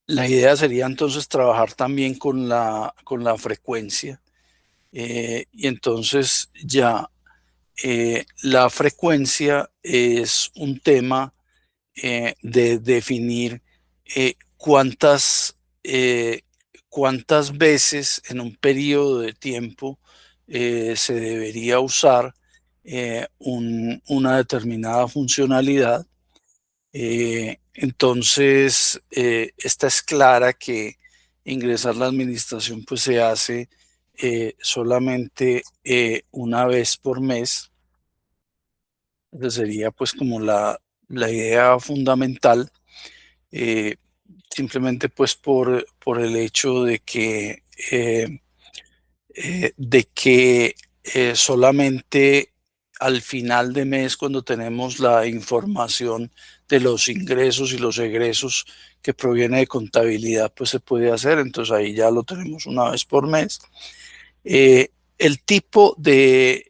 La idea sería entonces trabajar también con la frecuencia. Y entonces ya la frecuencia es un tema de definir eh, cuántas veces en un periodo de tiempo se debería usar una determinada funcionalidad. Entonces, esta es clara que ingresar la administración pues se hace solamente una vez por mes. Esa sería pues como la idea fundamental, eh, simplemente pues por el hecho de que solamente al final de mes, cuando tenemos la información de los ingresos y los egresos que proviene de contabilidad, pues se puede hacer. Entonces ahí ya lo tenemos una vez por mes. El tipo de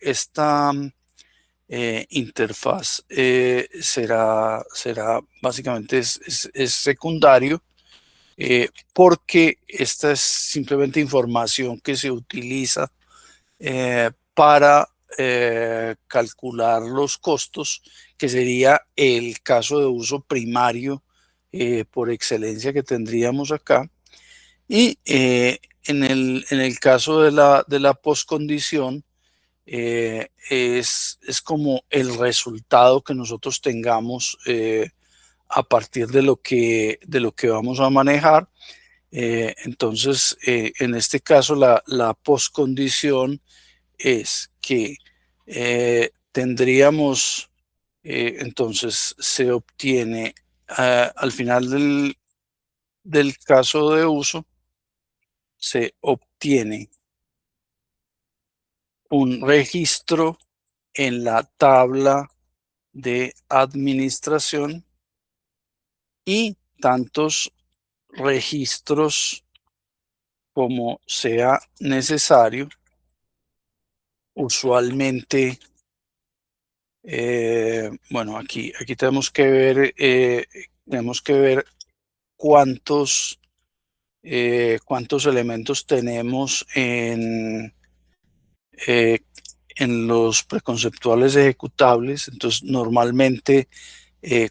esta interfaz será básicamente es secundario, porque esta es simplemente información que se utiliza para calcular los costos, que sería el caso de uso primario por excelencia que tendríamos acá. Y en el caso de la postcondición, es como el resultado que nosotros tengamos a partir de lo que vamos a manejar. Entonces, en este caso, la postcondición es que tendríamos, entonces se obtiene al final del caso de uso, se obtiene un registro en la tabla de administración y tantos registros como sea necesario. Usualmente, bueno, aquí tenemos que ver cuántos, cuántos elementos tenemos eh, en los preconceptuales ejecutables. Entonces, normalmente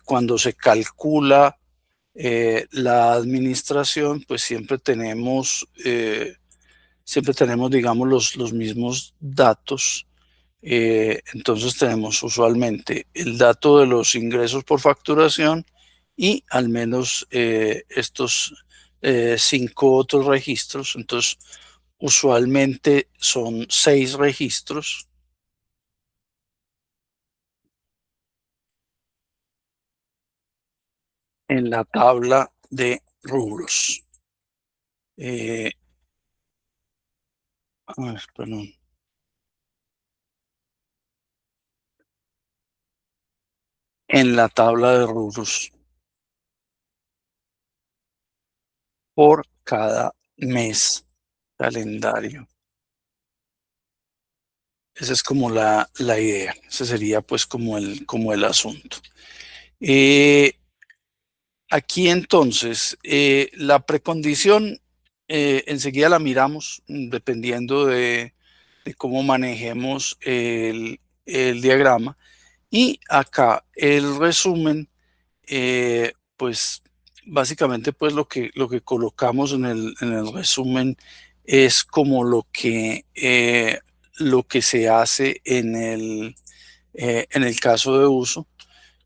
cuando se calcula la administración, pues siempre tenemos, digamos, los mismos datos. Entonces tenemos usualmente el dato de los ingresos por facturación y al menos estos 5 otros registros. Entonces, usualmente son 6 registros en la tabla de rubros. Eh, a ver, perdón. En la tabla de rubros por cada mes calendario. Esa es como la idea. Ese sería pues como el asunto. Eh, Aquí entonces, la precondición enseguida la miramos dependiendo de cómo manejemos el diagrama. Y acá el resumen, pues básicamente pues lo que colocamos en el resumen es como lo que se hace en el caso de uso.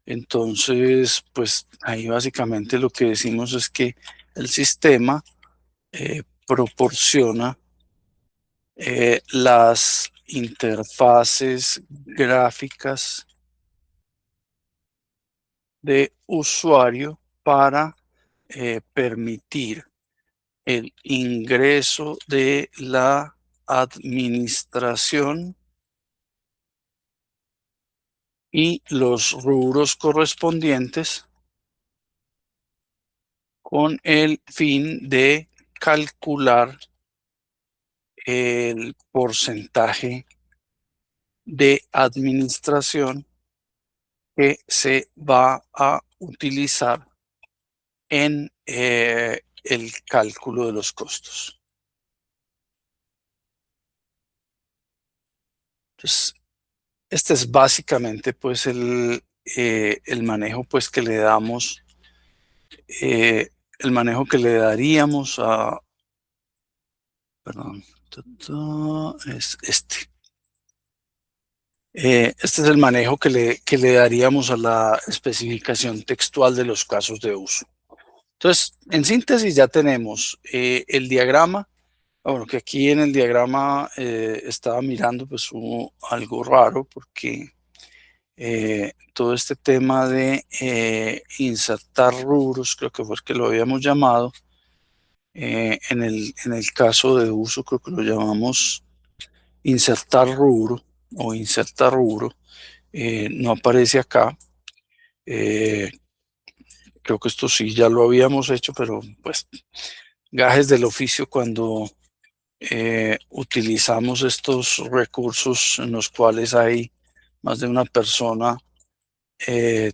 Entonces, pues ahí básicamente lo que decimos es que el sistema proporciona las interfaces gráficas de usuario para permitir el ingreso de la administración y los rubros correspondientes con el fin de calcular el porcentaje de administración que se va a utilizar en el cálculo de los costos. Entonces, este es básicamente pues el manejo pues que le damos, el manejo que le daríamos a, perdón, es este. Este es el manejo que le daríamos a la especificación textual de los casos de uso. Entonces, en síntesis ya tenemos el diagrama. Bueno, que aquí en el diagrama estaba mirando pues algo raro porque todo este tema de insertar rubros, creo que fue el que lo habíamos llamado, en el caso de uso creo que lo llamamos insertar rubro o insertar rubro, no aparece acá. Eh, Creo que esto sí ya lo habíamos hecho, pero pues gajes del oficio cuando utilizamos estos recursos en los cuales hay más de una persona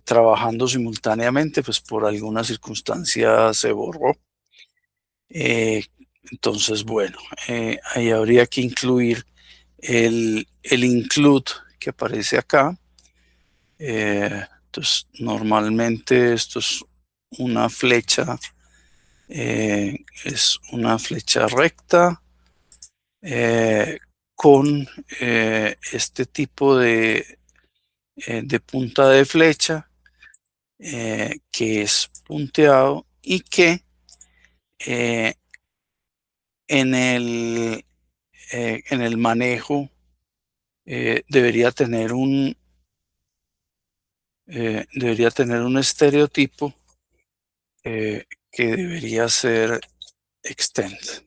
trabajando simultáneamente, pues por alguna circunstancia se borró. Eh, entonces, bueno, ahí habría que incluir el include que aparece acá. Entonces, normalmente esto es una flecha recta con este tipo de punta de flecha que es punteado y que eh, en el manejo debería tener un estereotipo que debería ser extend.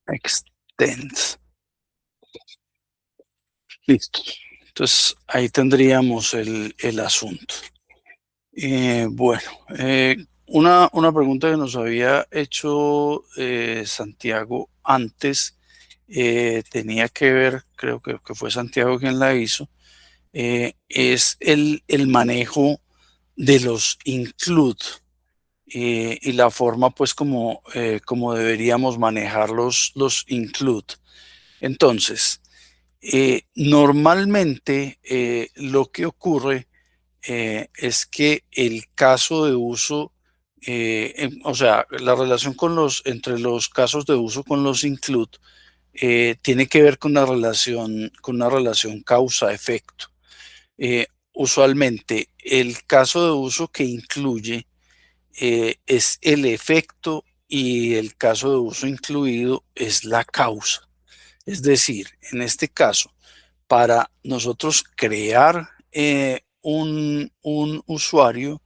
Extend. Listo. Entonces ahí tendríamos el asunto. Bueno, una pregunta que nos había hecho Santiago antes tenía que ver, creo que fue Santiago quien la hizo, es el manejo de los include y la forma pues como deberíamos manejar los include. Entonces, normalmente lo que ocurre es que el caso de uso, o sea, la relación entre los casos de uso con los include tiene que ver con una relación causa-efecto. Usualmente el caso de uso que incluye es el efecto y el caso de uso incluido es la causa. Es decir, en este caso, para nosotros crear un usuario,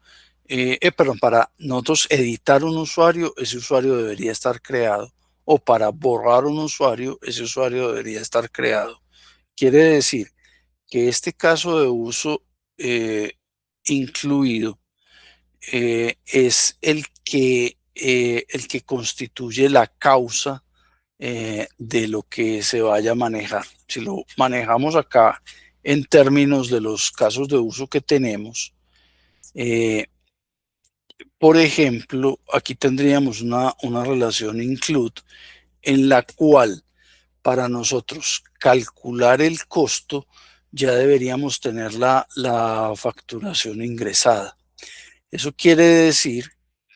perdón, para nosotros editar un usuario, ese usuario debería estar creado, o para borrar un usuario, ese usuario debería estar creado. Quiere decir que este caso de uso incluido es el que constituye la causa de lo que se vaya a manejar. Si lo manejamos acá en términos de los casos de uso que tenemos, eh, por ejemplo, aquí tendríamos una relación include en la cual para nosotros calcular el costo ya deberíamos tener la facturación ingresada. Eso quiere decir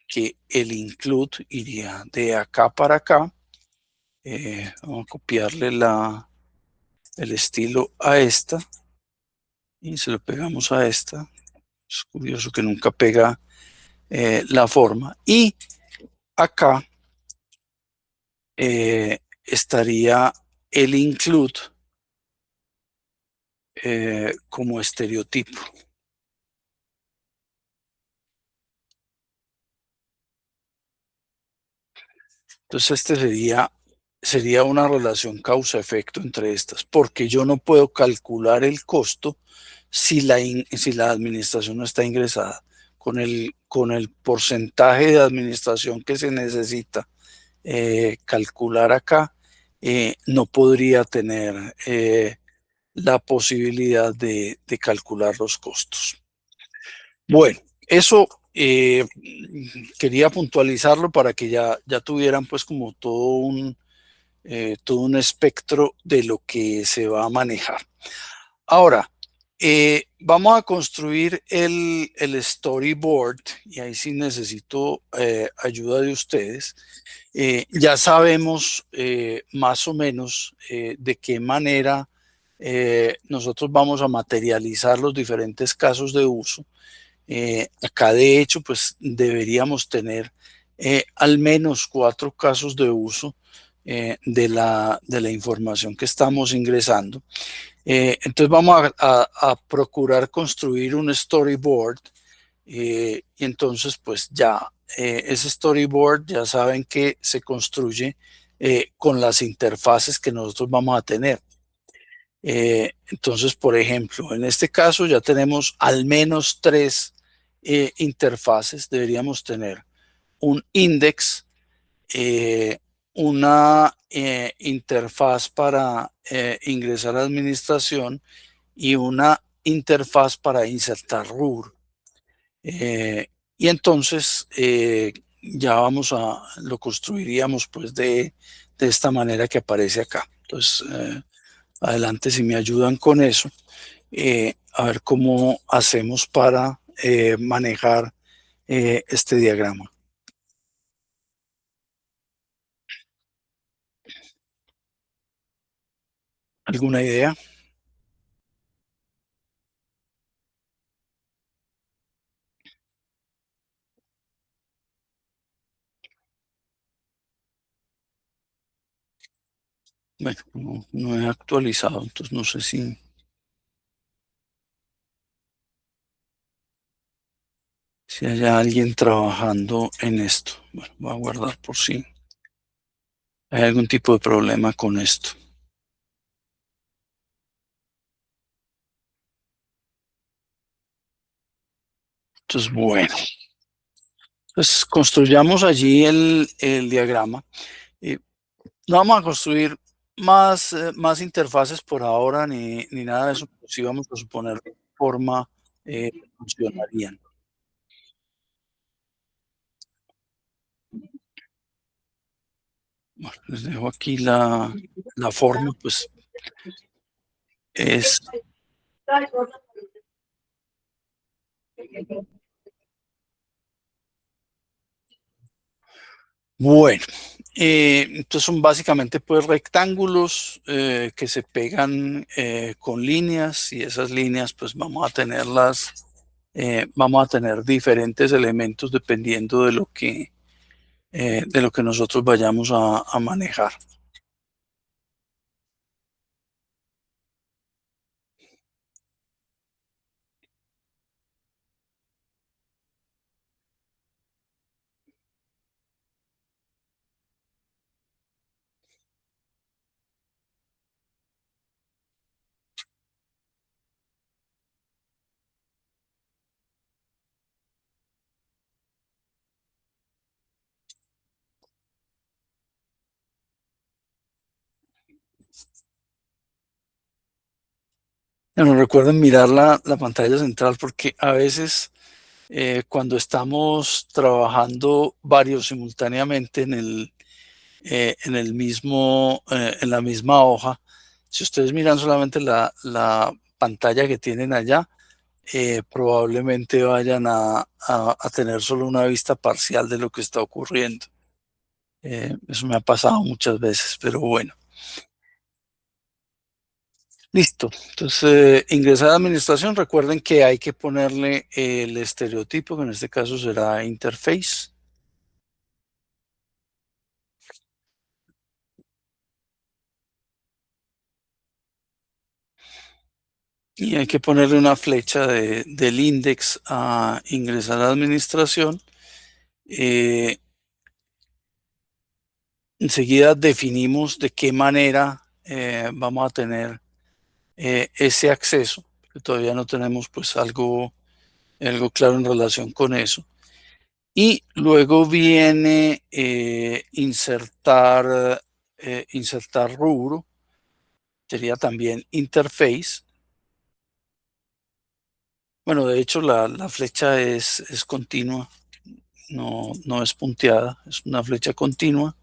que el include iría de acá para acá. Vamos a copiarle el estilo a esta y se lo pegamos a esta. Es curioso que nunca pega la forma. Y acá estaría el include como estereotipo. Entonces este sería una relación causa-efecto entre estas, porque yo no puedo calcular el costo si la administración no está ingresada. Con el porcentaje de administración que se necesita calcular acá, no podría tener la posibilidad de calcular los costos. Bueno, eso quería puntualizarlo para que ya tuvieran pues como todo un espectro de lo que se va a manejar. Ahora, vamos a construir el storyboard y ahí sí necesito ayuda de ustedes. Ya sabemos más o menos de qué manera nosotros vamos a materializar los diferentes casos de uso. Acá de hecho, pues deberíamos tener al menos 4 casos de uso de la información que estamos ingresando. Entonces vamos a procurar construir un storyboard y entonces pues ya ese storyboard ya saben que se construye con las interfaces que nosotros vamos a tener. Entonces, por ejemplo, en este caso ya tenemos al menos 3 interfaces. Deberíamos tener un index, una interfaz para ingresar a administración y una interfaz para insertar rubro. Y entonces ya lo construiríamos pues de esta manera que aparece acá. Entonces, adelante si me ayudan con eso, a ver cómo hacemos para manejar este diagrama. ¿Alguna idea? Bueno, no he actualizado, entonces no sé si haya alguien trabajando en esto. Bueno, voy a guardar por si hay algún tipo de problema con esto. Entonces, bueno, pues construyamos allí el diagrama. Eh, no vamos a construir más interfaces por ahora ni nada de eso, pero sí vamos a suponer de qué forma funcionarían. Bueno, les dejo aquí la forma, pues es bueno. Entonces son básicamente pues rectángulos que se pegan con líneas y esas líneas pues vamos a tener diferentes elementos dependiendo de lo que nosotros vayamos a manejar. Bueno, recuerden mirar la pantalla central porque a veces cuando estamos trabajando varios simultáneamente en la misma hoja, si ustedes miran solamente la pantalla que tienen allá, probablemente vayan a tener solo una vista parcial de lo que está ocurriendo. Eso me ha pasado muchas veces, pero bueno. Listo. Entonces, ingresar a administración, recuerden que hay que ponerle el estereotipo, que en este caso será interface. Y hay que ponerle una flecha del index a ingresar a administración. Eh, Enseguida definimos de qué manera vamos a tener ese acceso, que todavía no tenemos pues algo claro en relación con eso. Y luego viene insertar rubro. sería también interface. Bueno, de hecho la flecha es continua, no es punteada, es una flecha continua.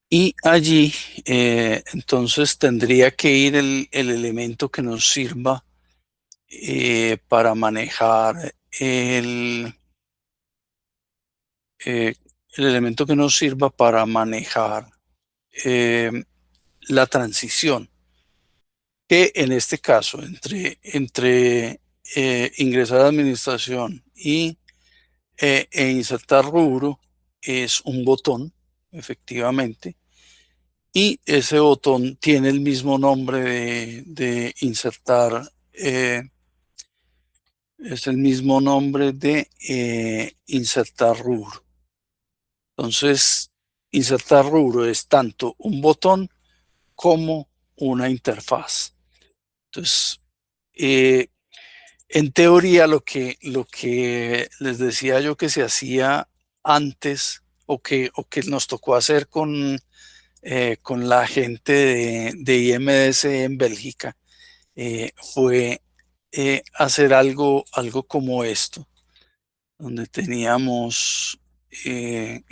Y allí entonces tendría que ir el elemento que nos sirva para manejar eh, el elemento que nos sirva para manejar eh, la transición, que en este caso entre ingresar a administración e insertar rubro es un botón, efectivamente, y ese botón tiene el mismo nombre de insertar, es el mismo nombre de insertar rubro. Entonces, insertar rubro es tanto un botón como una interfaz. Entonces, eh, en teoría, lo que les decía yo que se hacía antes o que nos tocó hacer con la gente de IMDC en Bélgica fue hacer algo como esto, donde teníamos en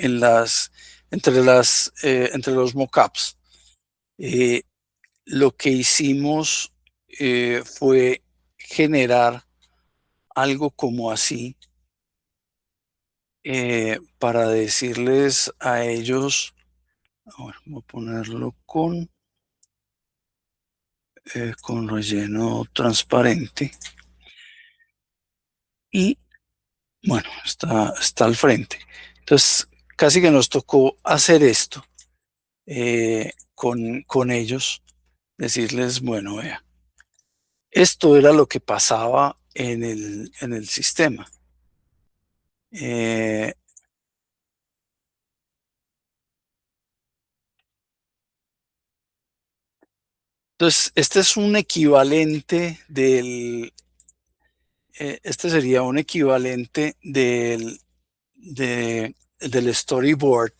entre los mockups, eh, lo que hicimos fue generar algo como así para decirles a ellos, a ver, voy a ponerlo con relleno transparente y bueno, está al frente. Entonces, casi que nos tocó hacer esto con ellos, decirles, bueno, vea, esto era lo que pasaba en el sistema. Eh, entonces, este sería un equivalente del storyboard,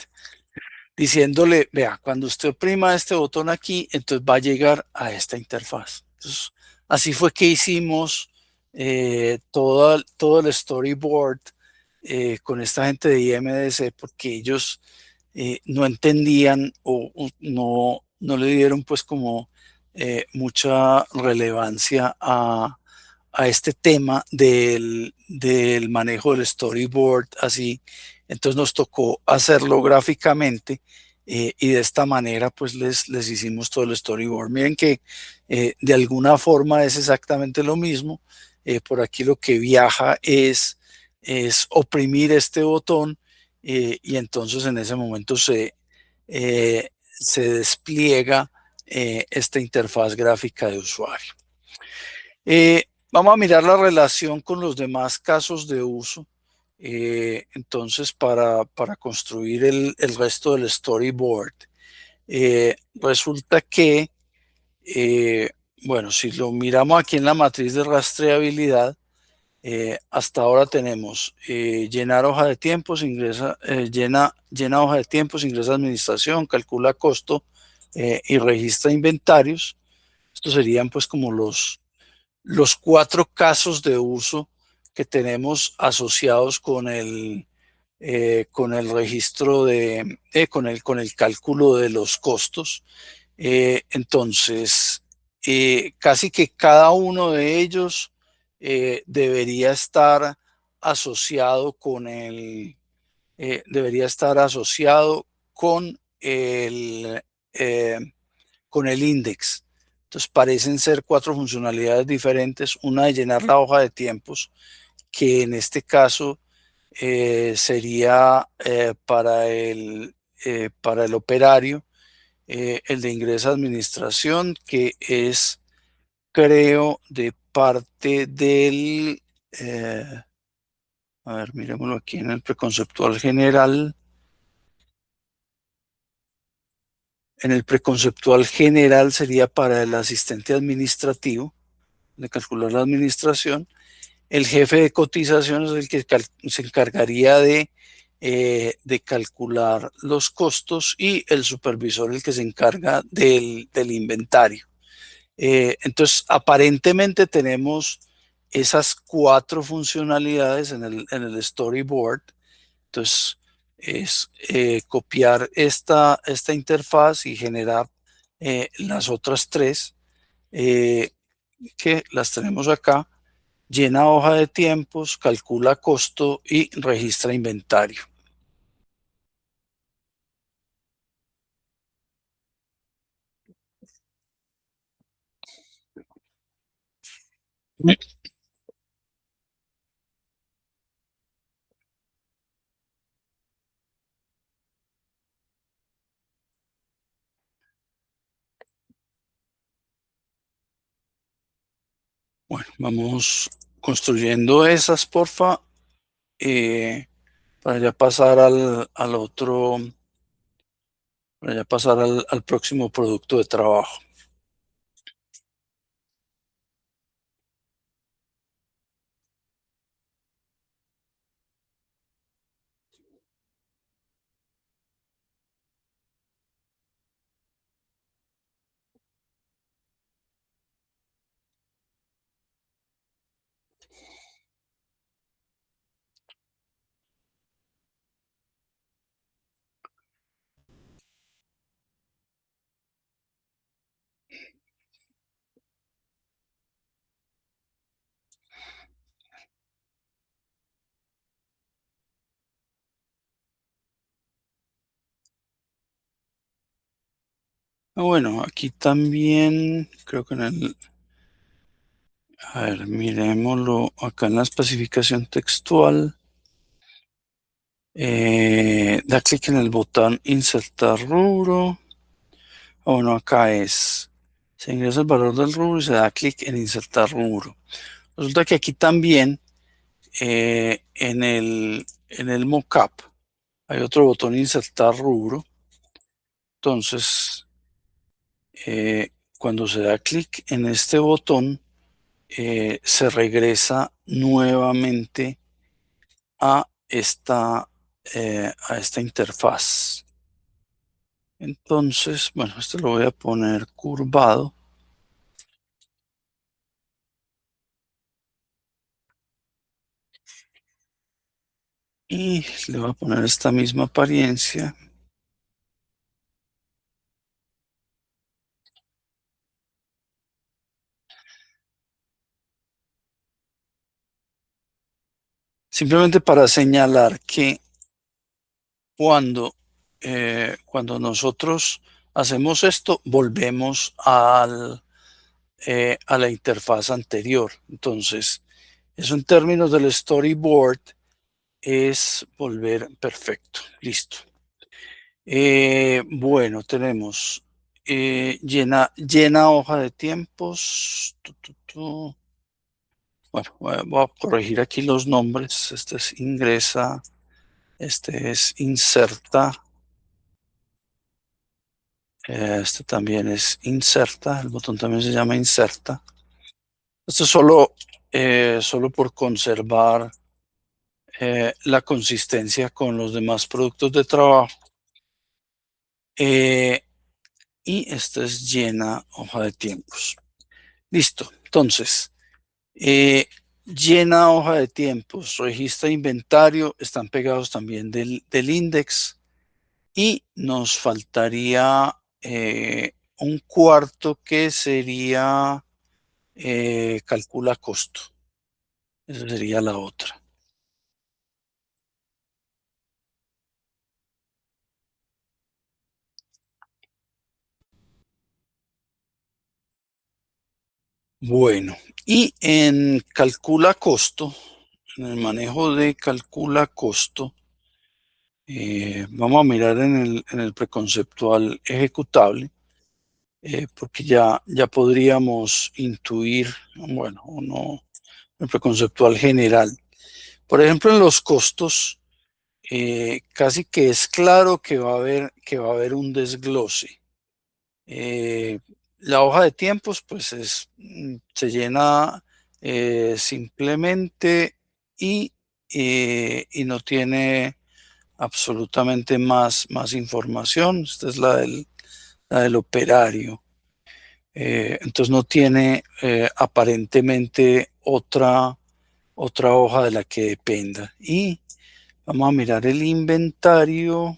diciéndole, vea, cuando usted oprima este botón aquí, entonces va a llegar a esta interfaz. Entonces, así fue que hicimos todo el storyboard con esta gente de IMDC, porque ellos no entendían o no le dieron pues como mucha relevancia a este tema del manejo del storyboard así. Entonces nos tocó hacerlo gráficamente y de esta manera pues les hicimos todo el storyboard. Miren que de alguna forma es exactamente lo mismo. Por aquí lo que viaja es oprimir este botón y entonces en ese momento se despliega esta interfaz gráfica de usuario. Vamos a mirar la relación con los demás casos de uso. Entonces, para construir el resto del storyboard, resulta que, bueno, si lo miramos aquí en la matriz de rastreabilidad, hasta ahora tenemos llenar hoja de tiempos, llena hoja de tiempos, ingresa administración, calcula costo y registra inventarios. Estos serían pues como los 4 casos de uso que tenemos asociados con el registro con el cálculo de los costos. Entonces, casi que cada uno de ellos debería estar asociado debería estar asociado eh, con el index. Entonces parecen ser 4 funcionalidades diferentes. Una de llenar la hoja de tiempos, que en este caso sería para el operario, el de ingreso a administración, que es, creo, de parte a ver, miremoslo aquí en el preconceptual general, En el preconceptual general sería para el asistente administrativo, de calcular la administración. El jefe de cotización es el que se encargaría de calcular los costos y el supervisor el que se encarga del inventario. Entonces, aparentemente tenemos esas cuatro funcionalidades en el storyboard. Entonces, es copiar esta interfaz y generar las otras tres que las tenemos acá. Llena hoja de tiempos, calcula costo y registra inventario. Bueno, vamos construyendo esas, porfa, para ya pasar al otro, para ya pasar al próximo producto de trabajo. Bueno, aquí también creo que a ver, miremoslo acá en la especificación textual. Da clic en el botón insertar rubro. Bueno, acá se ingresa el valor del rubro y se da clic en insertar rubro. Resulta que aquí también en el mockup hay otro botón insertar rubro. Entonces, cuando se da clic en este botón, se regresa nuevamente a esta interfaz. Entonces, bueno, esto lo voy a poner curvado. Y le voy a poner esta misma apariencia. Simplemente para señalar que cuando nosotros hacemos esto, volvemos a la interfaz anterior. Entonces, eso en términos del storyboard es volver perfecto. Listo. Bueno, tenemos llena hoja de tiempos. Bueno, voy a corregir aquí los nombres. Este es ingresa, este es inserta, este también es inserta, el botón también se llama inserta. Esto es solo por conservar la consistencia con los demás productos de trabajo. Eh, y este es llena hoja de tiempos. Listo. Entonces, llena hoja de tiempos, registra inventario, están pegados también del index. Y nos faltaría un cuarto que sería calcula costo. Esa sería la otra. Bueno, y en calcula costo, en el manejo de calcula costo, vamos a mirar en el preconceptual ejecutable, porque ya podríamos intuir, bueno, o no, el preconceptual general. Por ejemplo, en los costos, casi que es claro que va a haber un desglose. Eh, la hoja de tiempos, pues se llena simplemente y no tiene absolutamente más información. Esta es la del operario. Entonces no tiene aparentemente otra hoja de la que dependa. Y vamos a mirar el inventario.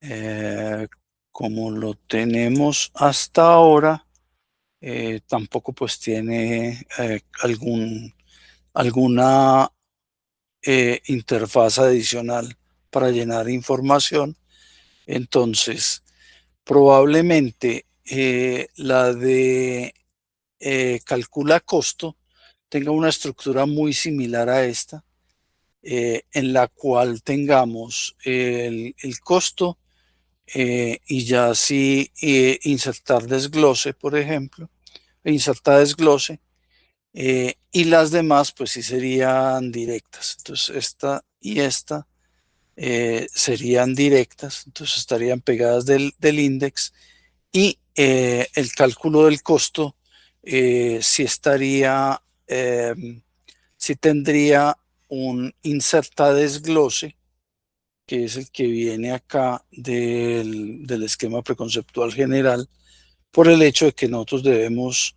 eh, como lo tenemos hasta ahora, tampoco pues tiene alguna interfaz adicional para llenar información. Entonces, probablemente la de calcula costo tenga una estructura muy similar a esta, en la cual tengamos el costo y ya si insertar desglose, por ejemplo, insertar desglose, y las demás pues sí serían directas. Entonces esta y esta serían directas, entonces estarían pegadas del index y el cálculo del costo sí estaría, sí tendría un inserta desglose, que es el que viene acá del esquema preconceptual general, por el hecho de que nosotros debemos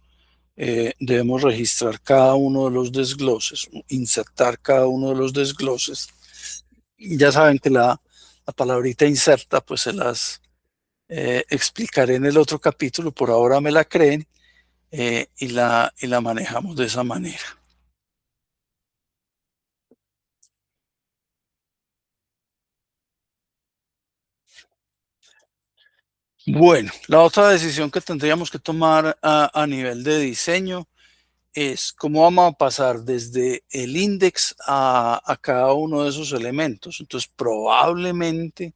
registrar cada uno de los desgloses, insertar cada uno de los desgloses. Ya saben que la palabrita inserta, pues se las explicaré en el otro capítulo, por ahora me la creen y la manejamos de esa manera. Bueno, la otra decisión que tendríamos que tomar a nivel de diseño es cómo vamos a pasar desde el index a cada uno de esos elementos. Entonces, probablemente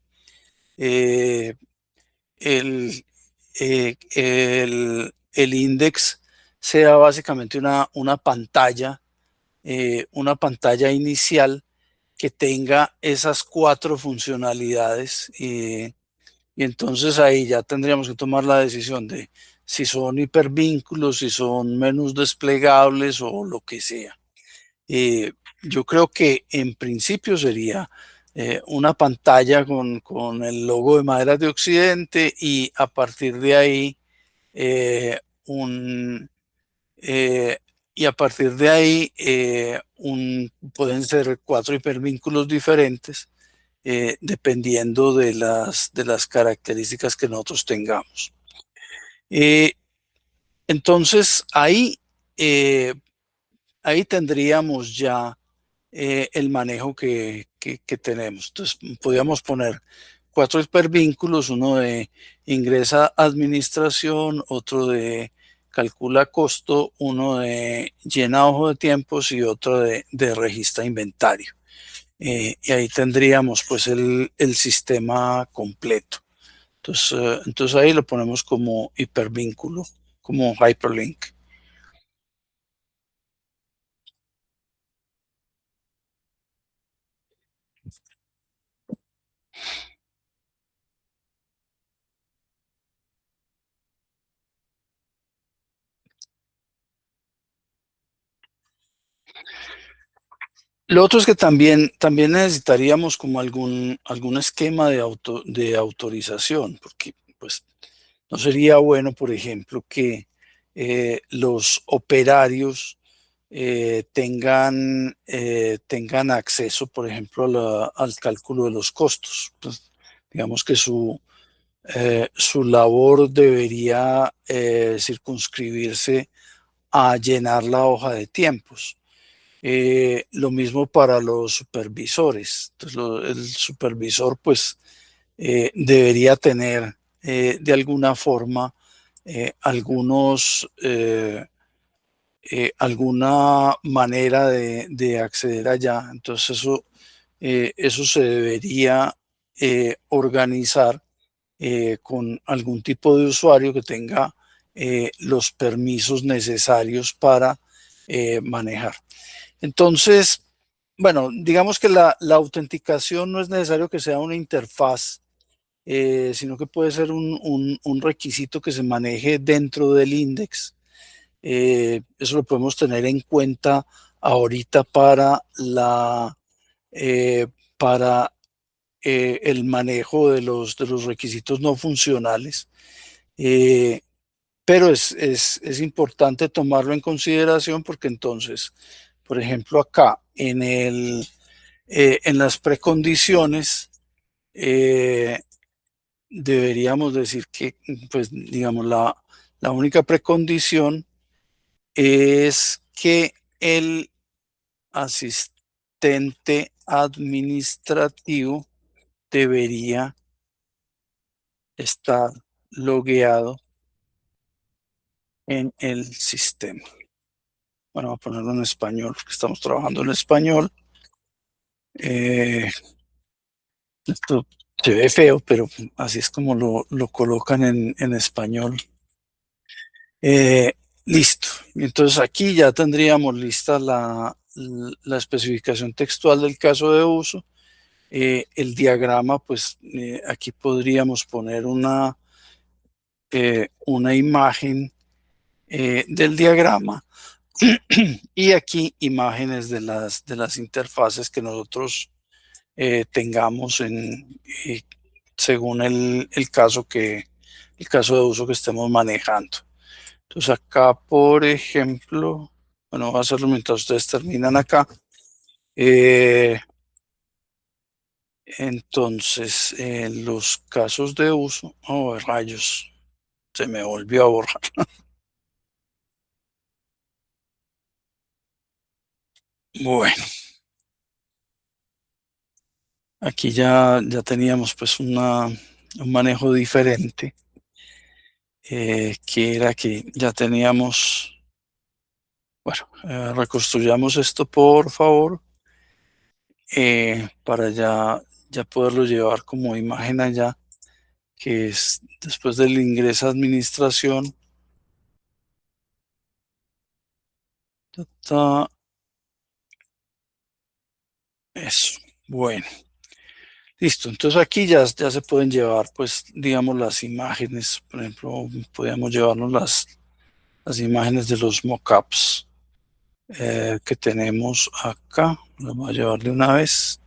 eh, el, el index sea básicamente una pantalla inicial que tenga esas cuatro funcionalidades. Y entonces ahí ya tendríamos que tomar la decisión de si son hipervínculos, si son menús desplegables o lo que sea. Yo creo que en principio sería una pantalla con el logo de Maderas de Occidente y a partir de ahí eh, un, eh, y a partir de ahí pueden ser cuatro hipervínculos diferentes dependiendo de las características que nosotros tengamos. Eh, entonces eh, ahí tendríamos ya el manejo que tenemos. Entonces, podríamos poner cuatro hipervínculos, uno de ingresa administración, otro de calcula costo, uno de llena ojo de tiempos y otro de registra inventario. Y ahí tendríamos pues el sistema completo. Entonces ahí lo ponemos como hipervínculo, como hyperlink. Lo otro es que también necesitaríamos como algún esquema de autorización, porque pues no sería bueno, por ejemplo, que los operarios tengan acceso, por ejemplo, al cálculo de los costos. Pues, digamos que su labor debería circunscribirse a llenar la hoja de tiempos. Lo mismo para los supervisores. Entonces, el supervisor pues debería tener de alguna forma alguna manera de acceder allá. Entonces eso se debería organizar con algún tipo de usuario que tenga los permisos necesarios para manejar. Entonces, bueno, digamos que la autenticación no es necesario que sea una interfaz sino que puede ser un requisito que se maneje dentro del index. Eso lo podemos tener en cuenta ahorita eh, para el manejo de los requisitos no funcionales. Eh, pero es importante tomarlo en consideración porque entonces, por ejemplo, acá en las precondiciones, eh, deberíamos decir que, pues, digamos, la única precondición es que el asistente administrativo debería estar logueado en el sistema. Bueno, voy a ponerlo en español porque estamos trabajando en español. Esto se ve feo, pero así es como lo colocan en español. Eh, Listo. Entonces aquí ya tendríamos lista la especificación textual del caso de uso. El diagrama, pues aquí podríamos poner una imagen del diagrama y aquí imágenes de las interfaces que nosotros tengamos eh, según el caso de uso que estemos manejando. Entonces acá, por ejemplo, bueno, voy a hacerlo mientras ustedes terminan acá. Entonces, los casos de uso, oh, rayos, se me volvió a borrar. Bueno, aquí ya teníamos pues un manejo diferente, que era que ya teníamos, bueno, reconstruyamos esto por favor, para ya poderlo llevar como imagen allá, que es después del ingreso a administración. Está eso. Bueno, listo. Entonces aquí ya se pueden llevar, pues, digamos, las imágenes. Por ejemplo, podríamos llevarnos las imágenes de los mockups que tenemos acá. Las voy a llevar de una vez.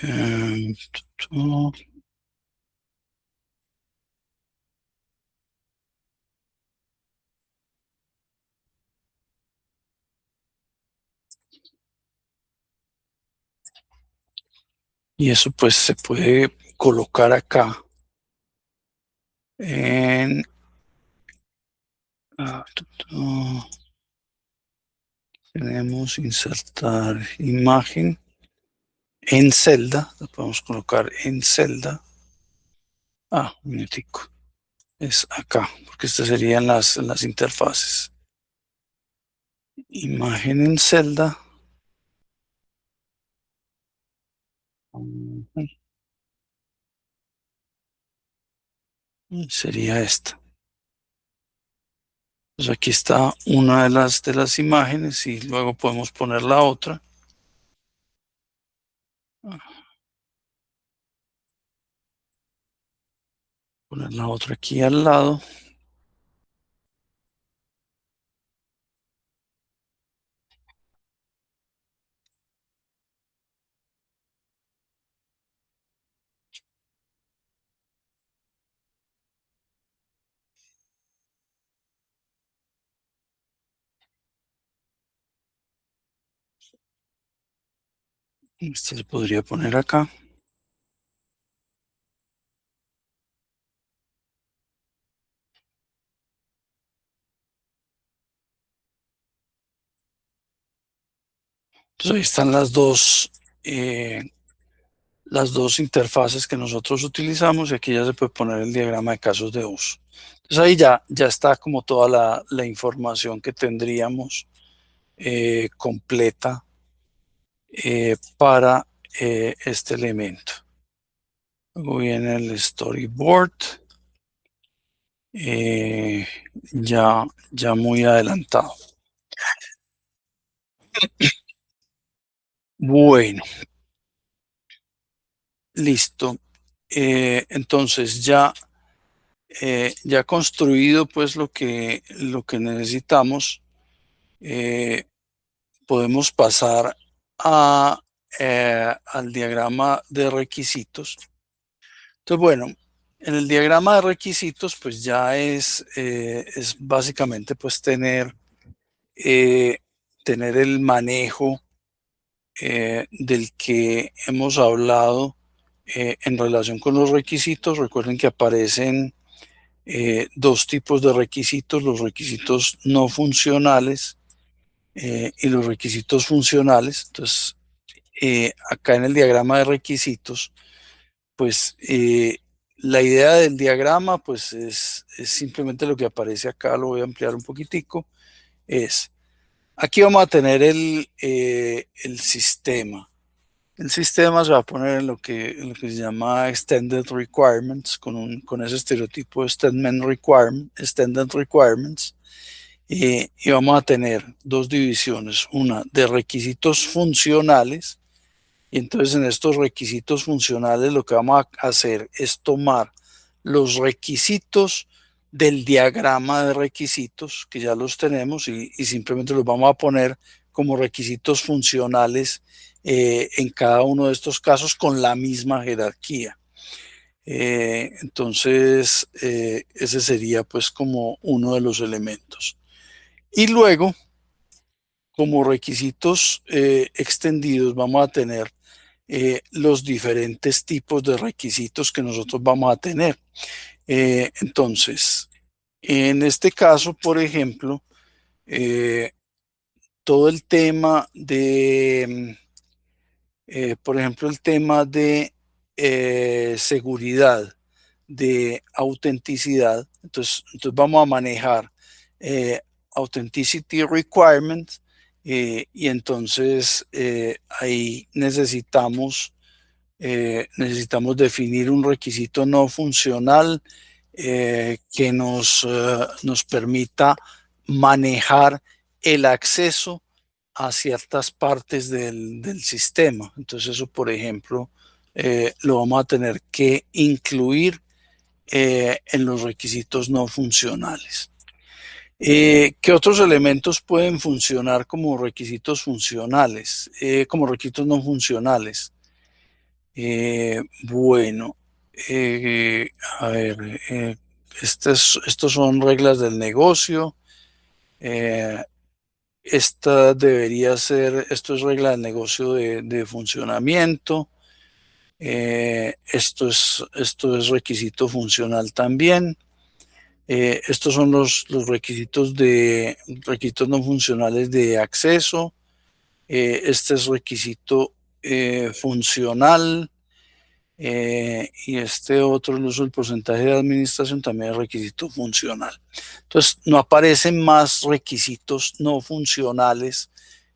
Eh, y eso pues se puede colocar acá en ah, tenemos insertar imagen en celda, la podemos colocar en celda. Un minutico. Es acá, porque estas serían las interfaces. Imagen en celda. Ujú. Sería esta. Pues aquí está una de las imágenes y luego podemos poner la otra. Poner la otra aquí al lado. Este se podría poner acá. Entonces ahí están eh, las dos interfaces que nosotros utilizamos y aquí ya se puede poner el diagrama de casos de uso. Entonces ahí ya está como toda la información que tendríamos completa para este elemento. Luego viene el storyboard, eh, ya muy adelantado. Bueno, listo. Entonces ya construido pues lo que necesitamos, eh, podemos pasar al diagrama de requisitos. Entonces, bueno, en el diagrama de requisitos, pues ya es básicamente pues tener el manejo del que hemos hablado en relación con los requisitos. Recuerden que aparecen dos tipos de requisitos: los requisitos no funcionales y los requisitos funcionales. Entonces, acá en el diagrama de requisitos, pues la idea del diagrama pues es simplemente lo que aparece acá. Lo voy a ampliar un poquitico. Aquí vamos a tener el sistema. El sistema se va a poner en lo que se llama Extended Requirements, con ese estereotipo de Extended Requirements. Y vamos a tener dos divisiones: una de requisitos funcionales. Y entonces, en estos requisitos funcionales, lo que vamos a hacer es tomar los requisitos del diagrama de requisitos, que ya los tenemos, y simplemente los vamos a poner como requisitos funcionales en cada uno de estos casos, con la misma jerarquía. Entonces, ese sería pues como uno de los elementos. Y luego, como requisitos extendidos, vamos a tener los diferentes tipos de requisitos que nosotros vamos a tener. Entonces, en este caso, por ejemplo, eh, todo el tema por ejemplo, el tema de seguridad, de autenticidad. Entonces vamos a manejar Authenticity Requirements, y entonces ahí necesitamos definir un requisito no funcional que nos permita manejar el acceso a ciertas partes del sistema. Entonces eso, por ejemplo, lo vamos a tener que incluir en los requisitos no funcionales. ¿Qué otros elementos pueden funcionar como requisitos funcionales, como requisitos no funcionales? Bueno, eh, a ver, estos son reglas del negocio. eh, esto es regla del negocio de funcionamiento. Esto es requisito funcional también. Estos son los requisitos no funcionales de acceso. Este es requisito funcional. Y este otro, el uso del porcentaje de administración, también es requisito funcional. Entonces, no aparecen más requisitos no funcionales,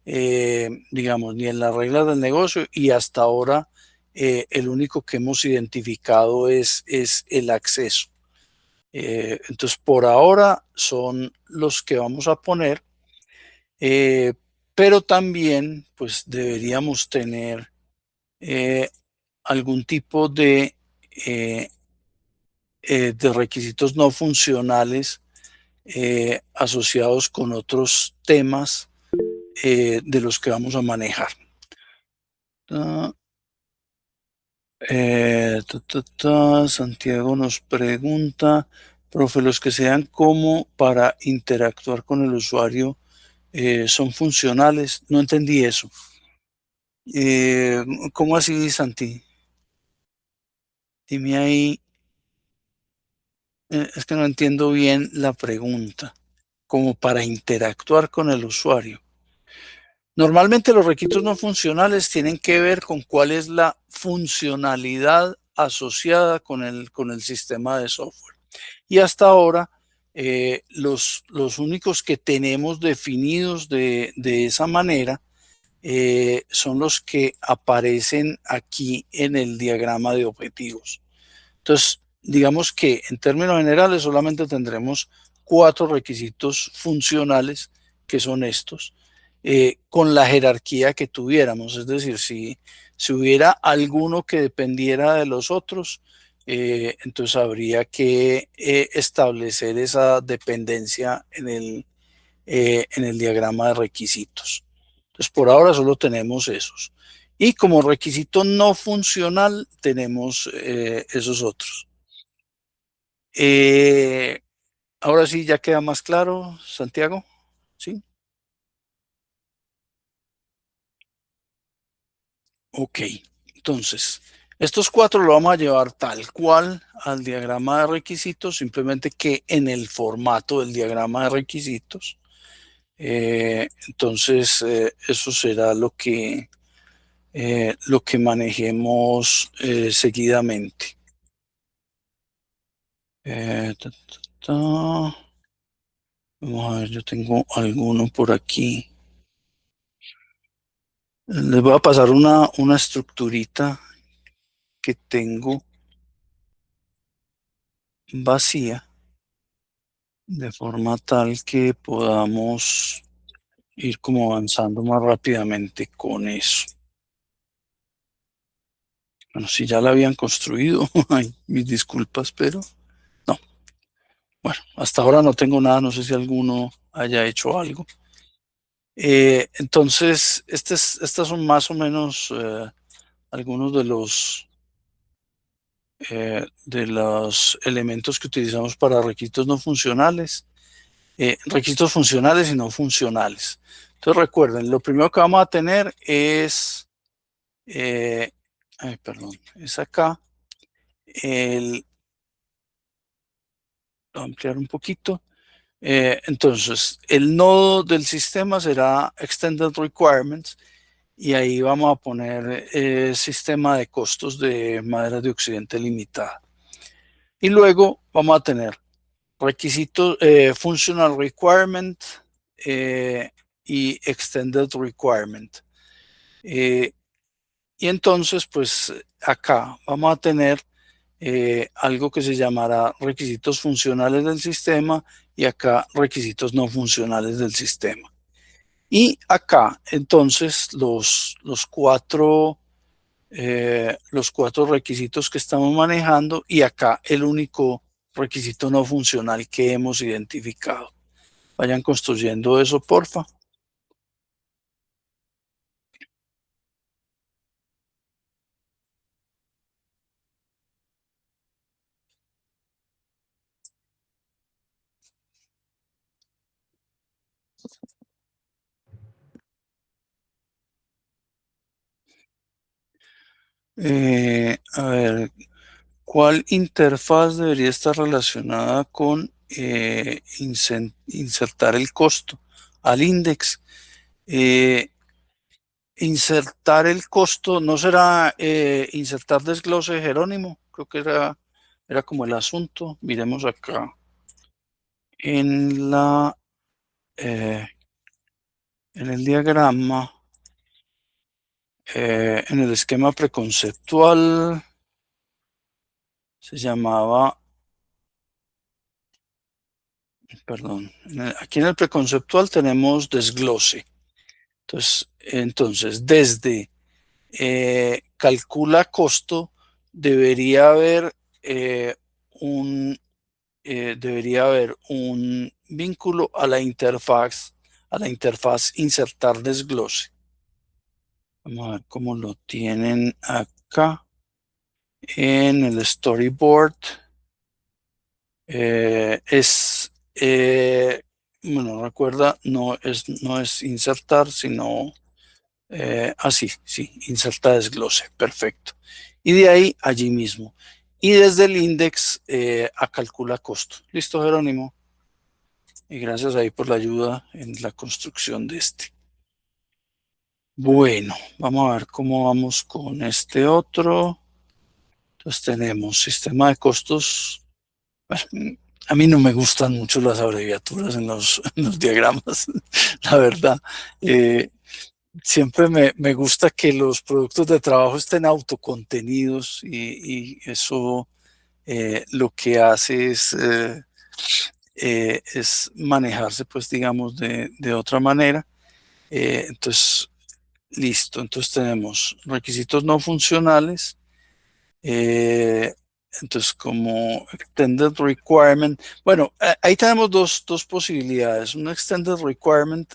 digamos, ni en las reglas del negocio, y hasta ahora el único que hemos identificado es el acceso. Entonces, por ahora son los que vamos a poner, eh, pero también pues deberíamos tener eh, algún tipo eh, de requisitos no funcionales asociados con otros temas de los que vamos a manejar. Ah, Santiago nos pregunta, profe, los que sean como para interactuar con el usuario son funcionales. No entendí eso. Eh, ¿Cómo así, Santi? Dime ahí. Es que no entiendo bien la pregunta. Como para interactuar con el usuario. Normalmente los requisitos no funcionales tienen que ver con cuál es la funcionalidad asociada con el sistema de software. Y hasta ahora, los únicos que tenemos definidos de esa manera son los que aparecen aquí en el diagrama de objetivos. Entonces, digamos que en términos generales solamente tendremos 4 requisitos funcionales, que son estos. con la jerarquía que tuviéramos. Es decir, si hubiera alguno que dependiera de los otros, entonces habría que establecer esa dependencia en el diagrama de requisitos. Entonces, por ahora solo tenemos esos. Y como requisito no funcional, tenemos esos otros. Eh, Ahora sí, ya queda más claro, Santiago. ¿Sí? Ok. Entonces, estos cuatro lo vamos a llevar tal cual al diagrama de requisitos, simplemente que en el formato del diagrama de requisitos. Entonces, eso será lo que manejemos seguidamente. Ta. Vamos a ver, yo tengo alguno por aquí. Les voy a pasar una estructurita que tengo vacía, de forma tal que podamos ir como avanzando más rápidamente con eso. Bueno, si ya la habían construido, ay, mis disculpas, pero no. Bueno, hasta ahora no tengo nada, no sé si alguno haya hecho algo. Entonces, estas son más o menos algunos de los elementos que utilizamos para requisitos no funcionales, requisitos funcionales y no funcionales. Entonces recuerden, lo primero que vamos a tener es, eh, ay, perdón, es acá, voy a ampliar un poquito. Entonces, el nodo del sistema será Extended Requirements y ahí vamos a poner sistema de costos de madera de Occidente limitada. Y luego vamos a tener requisitos, Functional Requirement y Extended Requirement. Y entonces, pues acá vamos a tener algo que se llamará requisitos funcionales del sistema y acá requisitos no funcionales del sistema. Y acá, entonces, los cuatro requisitos que estamos manejando y acá el único requisito no funcional que hemos identificado. Vayan construyendo eso, porfa. A ver, ¿cuál interfaz debería estar relacionada con insertar el costo al index? Eh, Insertar el costo, ¿no será insertar desglose Jerónimo? Creo que era como el asunto. Miremos acá en eh, en el diagrama, en el esquema preconceptual, se llamaba, perdón, aquí en el preconceptual tenemos desglose. Entonces desde calcula costo, debería haber eh, un debería haber un vínculo a la interfaz insertar desglose. Vamos a ver cómo lo tienen acá en el storyboard. Bueno, recuerda, no es insertar, sino así, sí, inserta desglose, perfecto. Y de ahí, allí mismo. Y desde el index a calcula costo. ¿Listo, Jerónimo? Y gracias ahí por la ayuda en la construcción de este. Bueno, vamos a ver cómo vamos con este otro. Entonces tenemos sistema de costos. Bueno, a mí no me gustan mucho las abreviaturas en en los diagramas, la verdad. Eh, Siempre me gusta que los productos de trabajo estén autocontenidos y eso lo que hace es manejarse, pues digamos, de otra manera. Entonces, listo. Entonces tenemos requisitos no funcionales. eh, entonces, como extended requirement, bueno, ahí tenemos dos posibilidades. Un extended requirement,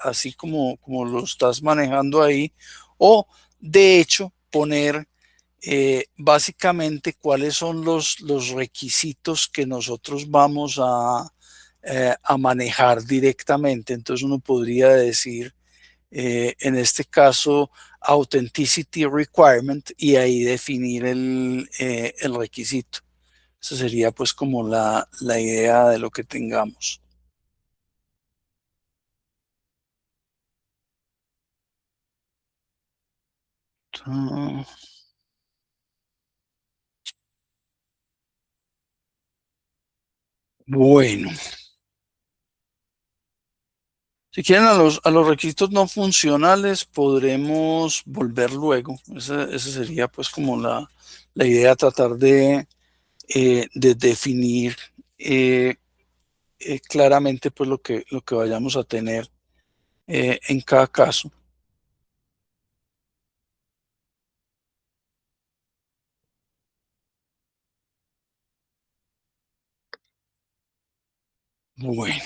así como lo estás manejando ahí, o de hecho poner básicamente cuáles son los requisitos que nosotros vamos a manejar directamente. Entonces uno podría decir, en este caso, Authenticity Requirement y ahí definir el requisito. Esa sería pues como la idea de lo que tengamos. Ah, bueno, si quieren a los requisitos no funcionales podremos volver luego. Esa sería pues como la idea, tratar de definir eh, claramente pues lo que vayamos a tener en cada caso. Bueno,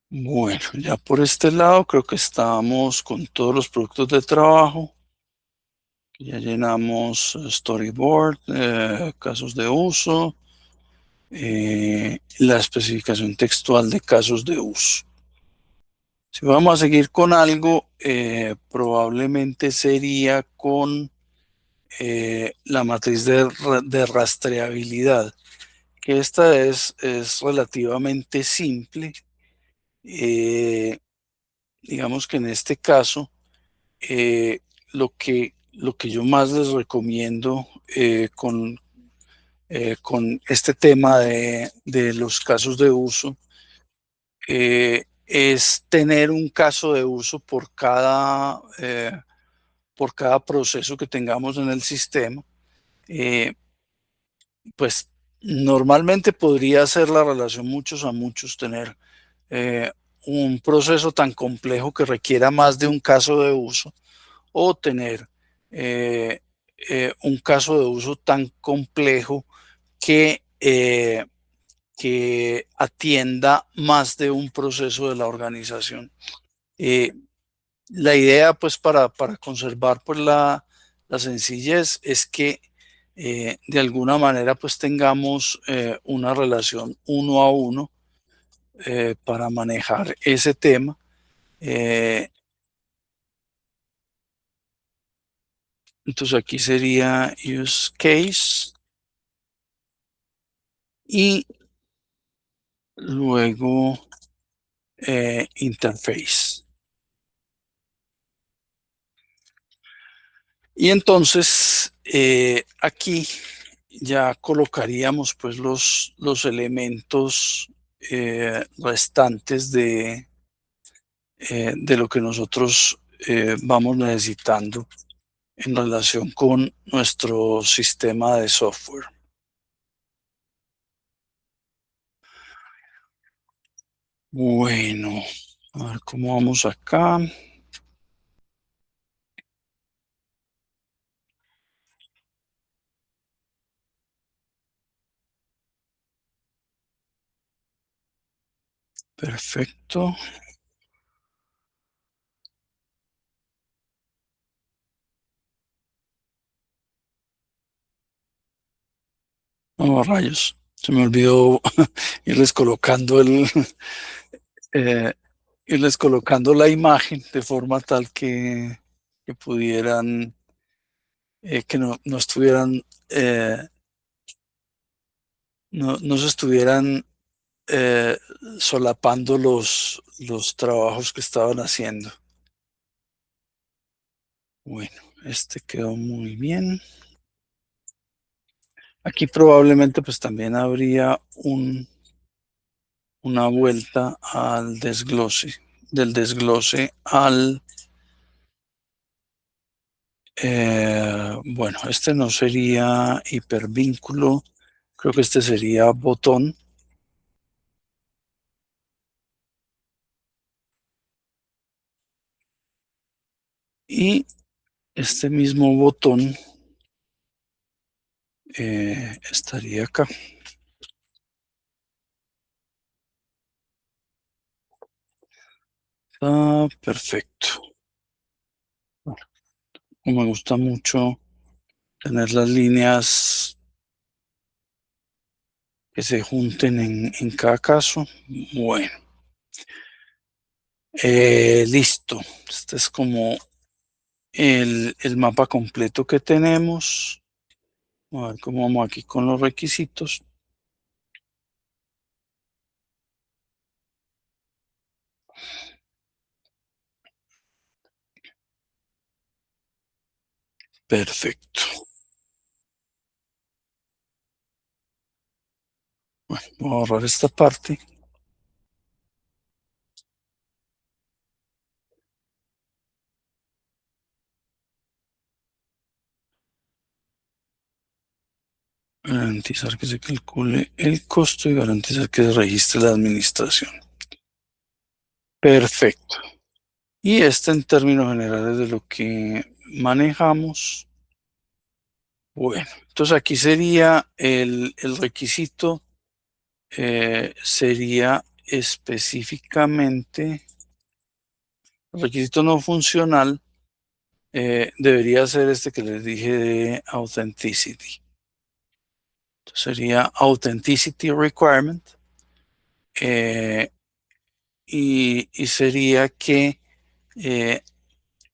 bueno, ya por este lado creo que estamos con todos los productos de trabajo. Ya llenamos storyboard, casos de uso, la especificación textual de casos de uso. Si vamos a seguir con algo, probablemente sería con la matriz de rastreabilidad, que esta es relativamente simple. Eh, digamos que en este caso, eh, lo que yo más les recomiendo con este tema de los casos de uso es tener un caso de uso por cada proceso que tengamos en el sistema. Eh, pues normalmente podría ser la relación muchos a muchos, tener eh, un proceso tan complejo que requiera más de un caso de uso, o tener eh, un caso de uso tan complejo que atienda más de un proceso de la organización. Eh, la idea, pues, para conservar pues, la sencillez es que de alguna manera pues tengamos una relación uno a uno para manejar ese tema. Eh, entonces aquí sería use case y luego interface. Y entonces aquí ya colocaríamos pues los elementos restantes de lo que nosotros vamos necesitando en relación con nuestro sistema de software. Bueno, a ver cómo vamos acá. Perfecto. Oh, rayos. Se me olvidó irles colocando eh, irles colocando la imagen de forma tal que pudieran, que no estuvieran, no se estuvieran eh, solapando los trabajos que estaban haciendo. Bueno, este quedó muy bien. Aquí probablemente pues también habría una vuelta al desglose, del desglose al, bueno, este no sería hipervínculo, creo que este sería botón. y este mismo botón estaría acá. Ah, perfecto. Bueno, me gusta mucho tener las líneas que se junten en cada caso. Bueno, listo. Este es como el mapa completo que tenemos. A ver cómo vamos aquí con los requisitos. Perfecto. Bueno, voy a ahorrar esta parte. Garantizar que se calcule el costo y garantizar que se registre la administración. Perfecto. Y este en términos generales de lo que manejamos. Bueno, entonces aquí sería el requisito, sería específicamente, el requisito no funcional debería ser este que les dije de authenticity. Entonces sería authenticity requirement eh, y sería que eh,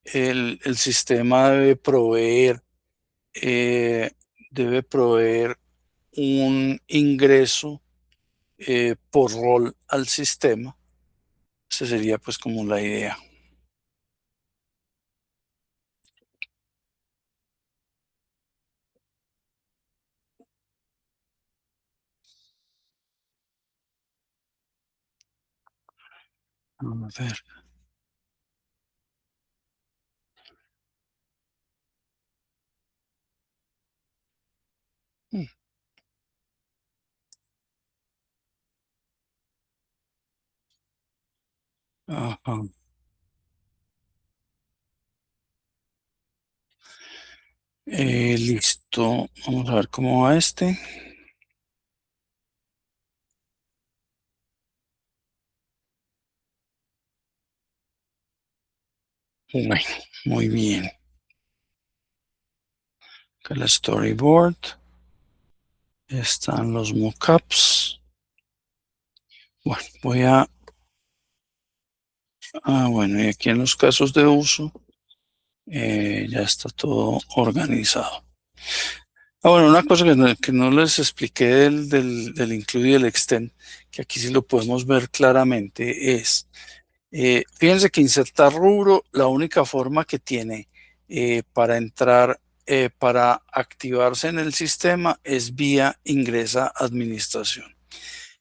el sistema eh, debe proveer un ingreso por rol al sistema. Esa sería pues como la idea. A ver. Mm, ajá. Listo. Vamos a ver cómo va este. Bueno, muy bien. Acá el storyboard. Están los mockups. Bueno, bueno, y aquí en los casos de uso ya está todo organizado. Bueno, una cosa que no les expliqué del include y el extend, que aquí sí lo podemos ver claramente, es, fíjense que insertar rubro, la única forma que tiene para entrar, para activarse en el sistema es vía ingresa administración.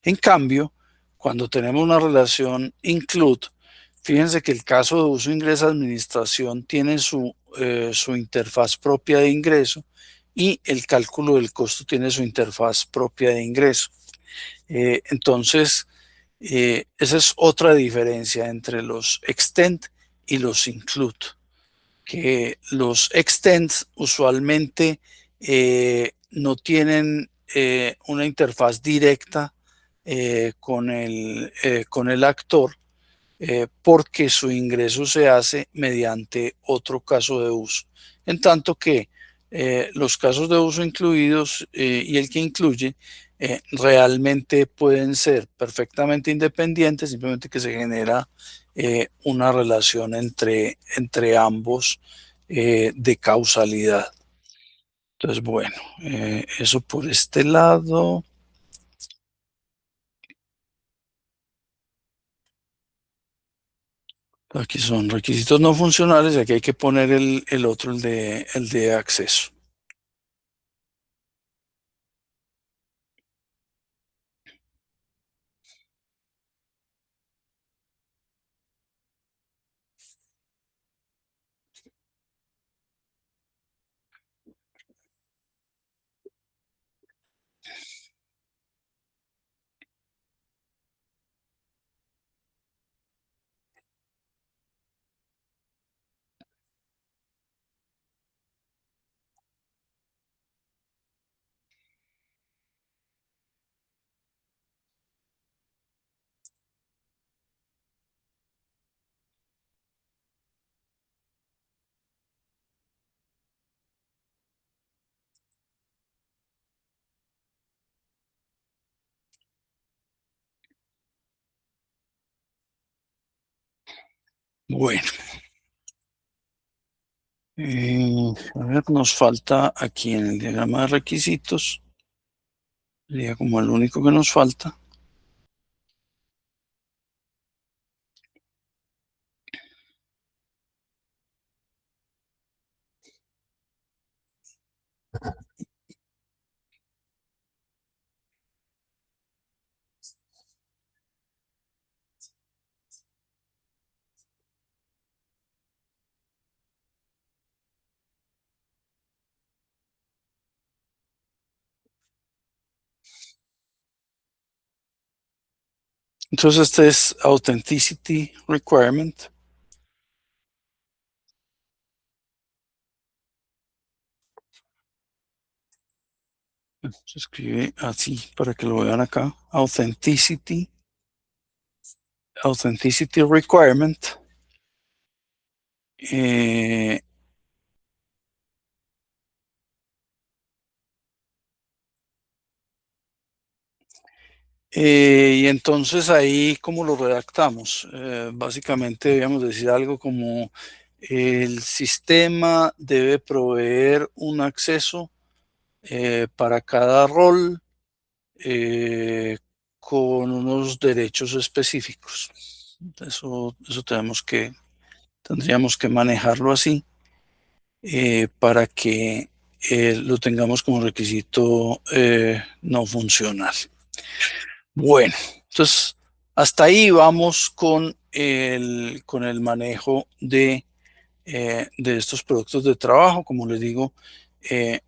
En cambio, cuando tenemos una relación include, fíjense que el caso de uso ingresa administración tiene su interfaz propia de ingreso y el cálculo del costo tiene su interfaz propia de ingreso. Entonces, esa es otra diferencia entre los extend y los include, que los extends usualmente no tienen una interfaz directa con el actor porque su ingreso se hace mediante otro caso de uso. En tanto que los casos de uso incluidos y el que incluye realmente pueden ser perfectamente independientes, simplemente que se genera una relación entre ambos de causalidad. Entonces, bueno, eso por este lado. Aquí son requisitos no funcionales y aquí hay que poner el otro, el de acceso. Bueno, a ver, nos falta aquí en el diagrama de requisitos, sería como el único que nos falta. Entonces, este es Authenticity Requirement. Se escribe así para que lo vean acá. Authenticity Requirement. Eh, y entonces ahí, ¿cómo lo redactamos? Básicamente debíamos decir algo como el sistema debe proveer un acceso para cada rol eh, con unos derechos específicos. Eso tendríamos que manejarlo así para que lo tengamos como requisito no funcional. Bueno, entonces hasta ahí vamos con el manejo de estos productos de trabajo. Como les digo, eh,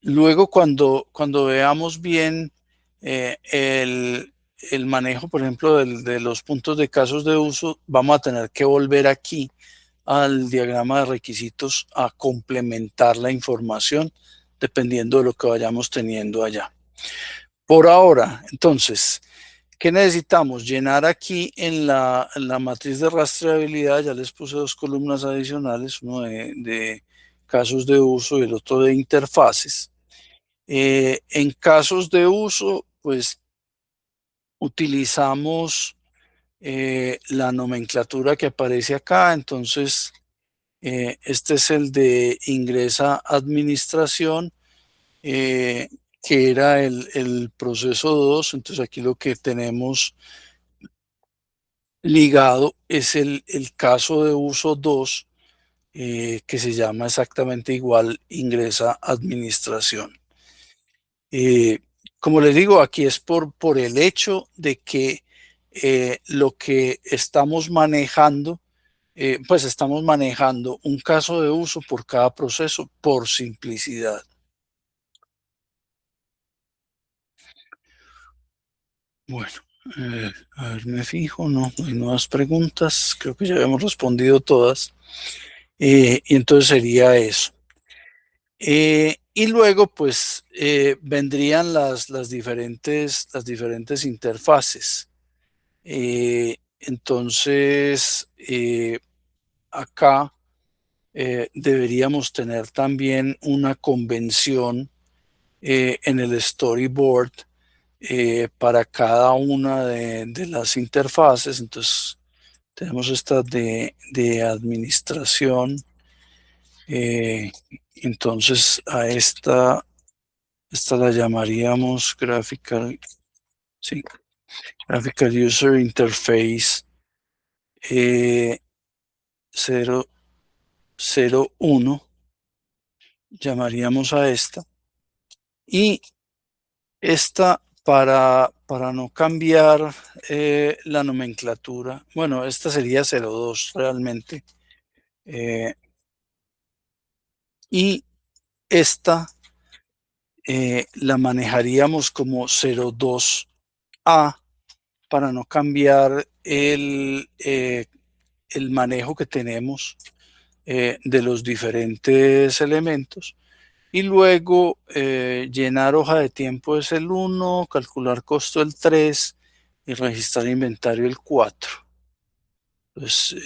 luego cuando veamos bien el manejo, por ejemplo, de los puntos de casos de uso, vamos a tener que volver aquí al diagrama de requisitos a complementar la información dependiendo de lo que vayamos teniendo allá. Por ahora, entonces, ¿qué necesitamos? Llenar aquí en la matriz de rastreabilidad, ya les puse dos columnas adicionales, uno de casos de uso y el otro de interfaces. En casos de uso, pues utilizamos la nomenclatura que aparece acá, entonces este es el de ingresa administración, que era el proceso 2. Entonces aquí lo que tenemos ligado es el caso de uso 2, que se llama exactamente igual, ingresa administración. Eh, Como les digo, aquí es por el hecho de que lo que estamos manejando, pues estamos manejando un caso de uso por cada proceso por simplicidad. Bueno, a ver, me fijo, no, no hay nuevas preguntas, creo que ya habíamos respondido todas, y entonces sería eso. Y luego, pues, vendrían las diferentes interfaces. Entonces, acá deberíamos tener también una convención en el storyboard para cada una de las interfaces. Entonces, tenemos esta de administración. eh, entonces, esta la llamaríamos sí, Graphical User Interface eh, 001, llamaríamos a esta. Y esta, para no cambiar la nomenclatura, bueno, esta sería 02 realmente. eh, y esta la manejaríamos como 02A para no cambiar el manejo que tenemos de los diferentes elementos. Y luego llenar hoja de tiempo es el 1, calcular costo el 3 y registrar inventario el 4. Entonces,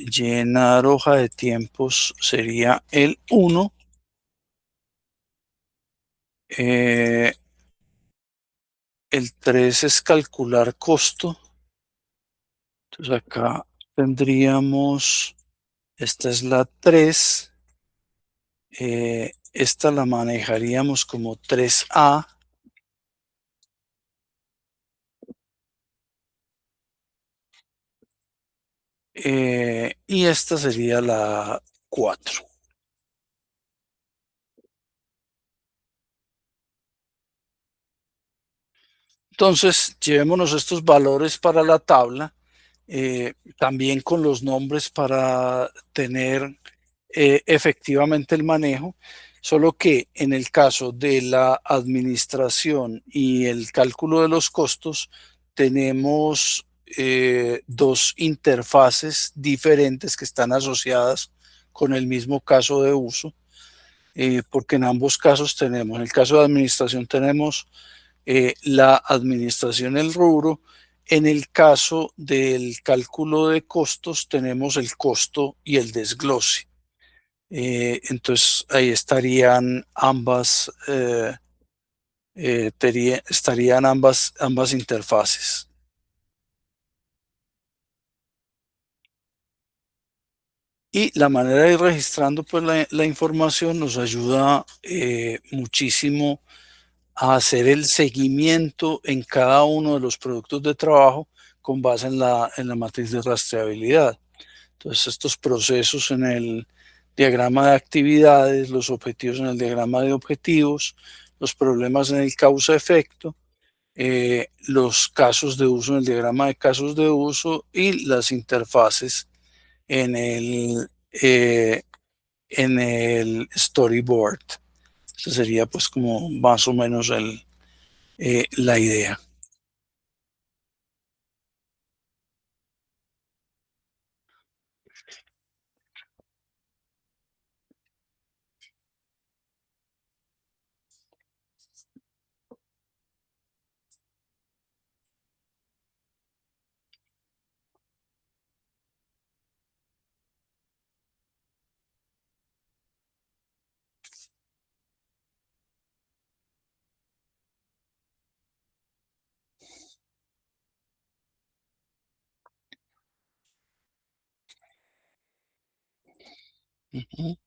llenar hoja de tiempos sería el 1. eh, el 3 es calcular costo. Entonces acá tendríamos, esta es la 3. Esta la manejaríamos como 3A. Y esta sería la 4. Entonces, llevémonos estos valores para la tabla, también con los nombres para tener efectivamente el manejo, solo que en el caso de la administración y el cálculo de los costos, tenemos dos interfaces diferentes que están asociadas con el mismo caso de uso, porque en ambos casos tenemos, en el caso de administración tenemos la administración el rubro. En el caso del cálculo de costos, tenemos el costo y el desglose. Entonces, ahí estarían estarían ambas interfaces. Y la manera de ir registrando pues, la información nos ayuda muchísimo a hacer el seguimiento en cada uno de los productos de trabajo con base en la matriz de rastreabilidad. Entonces, estos procesos en el diagrama de actividades, los objetivos en el diagrama de objetivos, los problemas en el causa-efecto, los casos de uso en el diagrama de casos de uso y las interfaces en el storyboard. Esa sería pues como más o menos la idea. Ujú.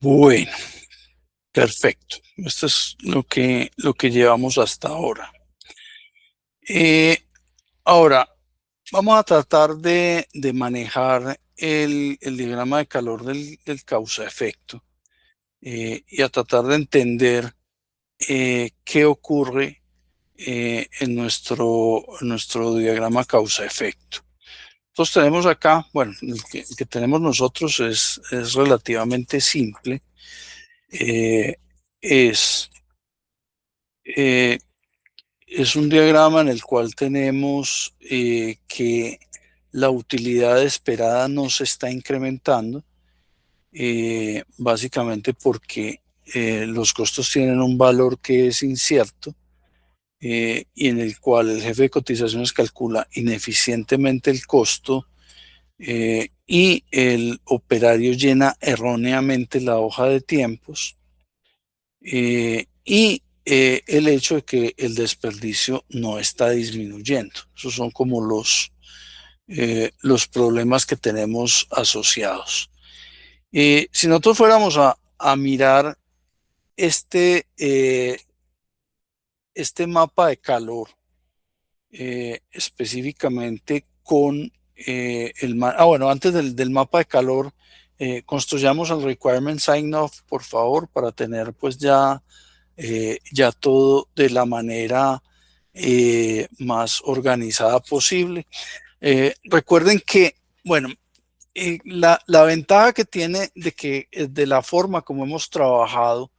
Bueno, perfecto. Esto es lo que llevamos hasta ahora. Eh, Ahora, vamos a tratar de manejar el diagrama de calor del causa-efecto, y a tratar de entender qué ocurre en nuestro diagrama causa-efecto. Entonces tenemos acá, bueno, el que tenemos nosotros es relativamente simple. Eh, es, eh, es un diagrama en el cual tenemos que la utilidad esperada no se está incrementando, básicamente porque los costos tienen un valor que es incierto, y en el cual el jefe de cotizaciones calcula ineficientemente el costo, y el operario llena erróneamente la hoja de tiempos, y el hecho de que el desperdicio no está disminuyendo. Esos son como los problemas que tenemos asociados. Si nosotros fuéramos a mirar este mapa de calor específicamente con bueno, antes del mapa de calor, construyamos el requirement sign off, por favor, para tener pues ya todo de la manera más organizada posible. Recuerden que, bueno, la ventaja que tiene de que de la forma como hemos trabajado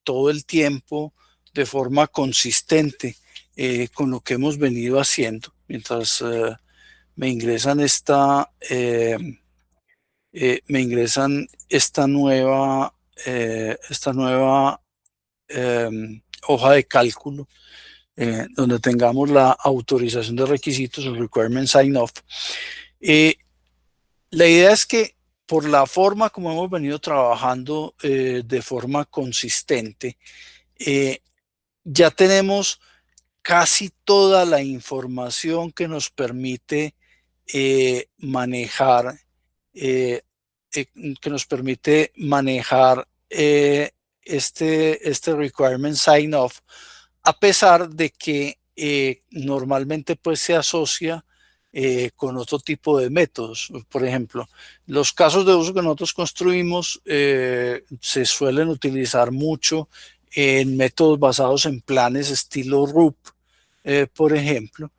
todo el tiempo de forma consistente con lo que hemos venido haciendo, mientras me ingresan me ingresan esta nueva hoja de cálculo donde tengamos la autorización de requisitos, el requirement sign off. Eh, la idea es que por la forma como hemos venido trabajando de forma consistente, eh, ya tenemos casi toda la información que nos permite manejar, eh, eh, este requirement sign off, a pesar de que normalmente pues se asocia con otro tipo de métodos. Por ejemplo, los casos de uso que nosotros construimos se suelen utilizar mucho en métodos basados en planes estilo RUP, por ejemplo,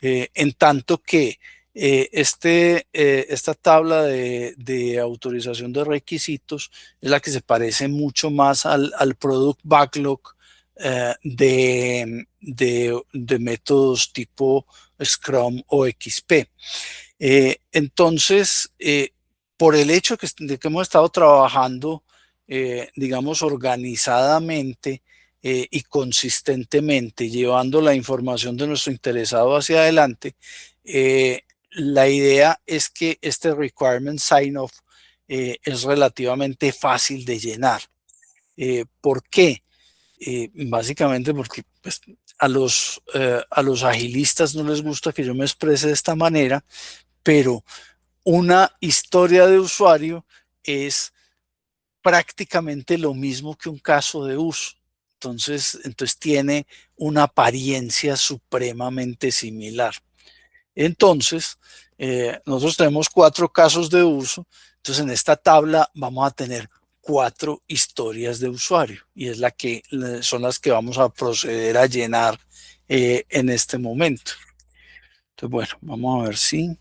en tanto que esta tabla de autorización de requisitos es la que se parece mucho más al Product Backlog de métodos tipo Scrum o XP. Entonces, por el hecho de que hemos estado trabajando, digamos, organizadamente y consistentemente, llevando la información de nuestro interesado hacia adelante, la idea es que este requirement sign-off es relativamente fácil de llenar. ¿Por qué? Básicamente porque pues, a los agilistas no les gusta que yo me exprese de esta manera, pero una historia de usuario es prácticamente lo mismo que un caso de uso. Entonces tiene una apariencia supremamente similar. Entonces, nosotros tenemos 4 casos de uso. Entonces, en esta tabla vamos a tener 4 historias de usuario y son las que vamos a proceder a llenar en este momento. Entonces, bueno, vamos a ver si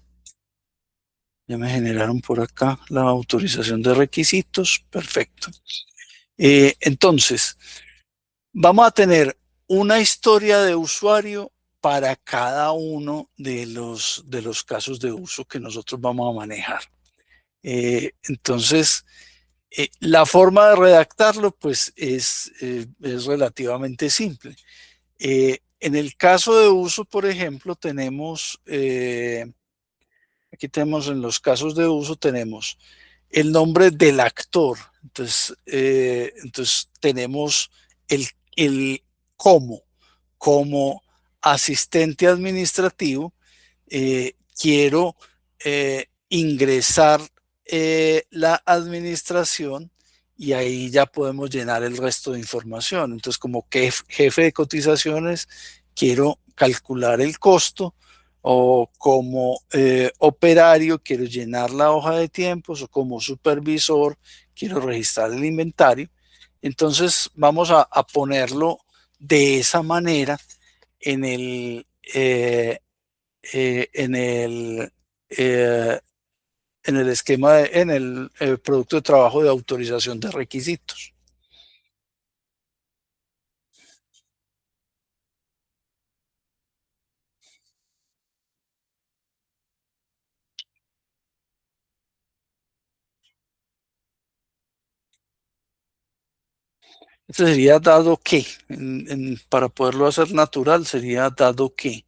ya me generaron por acá la autorización de requisitos. Perfecto. Entonces, vamos a tener una historia de usuario para cada uno de los casos de uso que nosotros vamos a manejar. Entonces, la forma de redactarlo, pues, es relativamente simple. En el caso de uso, por ejemplo, aquí tenemos en los casos de uso, tenemos el nombre del actor. Entonces tenemos el cómo. Como asistente administrativo, quiero ingresar la administración y ahí ya podemos llenar el resto de información. Entonces, como que jefe de cotizaciones, quiero calcular el costo o como operario quiero llenar la hoja de tiempos o como supervisor quiero registrar el inventario. Entonces vamos a ponerlo de esa manera en en el, eh, en el esquema, en el producto de trabajo de autorización de requisitos. Este sería dado que, para poderlo hacer natural, sería dado que.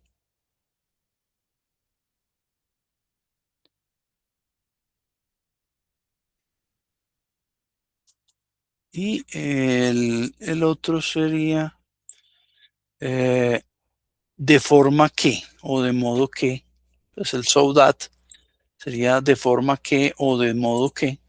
Y el otro sería eh, de forma que o de modo que. Pues el so that sería de forma que o de modo que.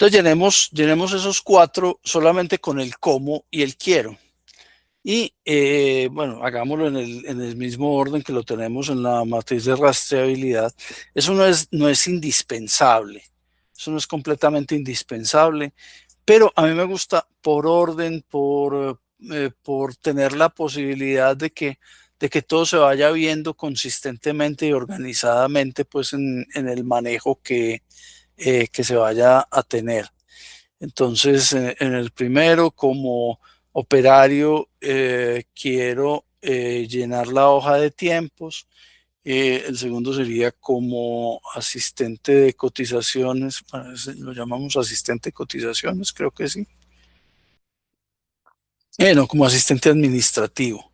Entonces llenemos esos cuatro solamente con el cómo y el quiero. Y bueno, hagámoslo en el mismo orden que lo tenemos en la matriz de rastreabilidad. Eso no es indispensable, eso no es completamente indispensable, pero a mí me gusta por orden, por tener la posibilidad de que todo se vaya viendo consistentemente y organizadamente pues en el manejo que se vaya a tener. Entonces, en el primero, como operario, quiero llenar la hoja de tiempos. El segundo sería como asistente de cotizaciones, lo llamamos asistente de cotizaciones, creo que sí. No, como asistente administrativo.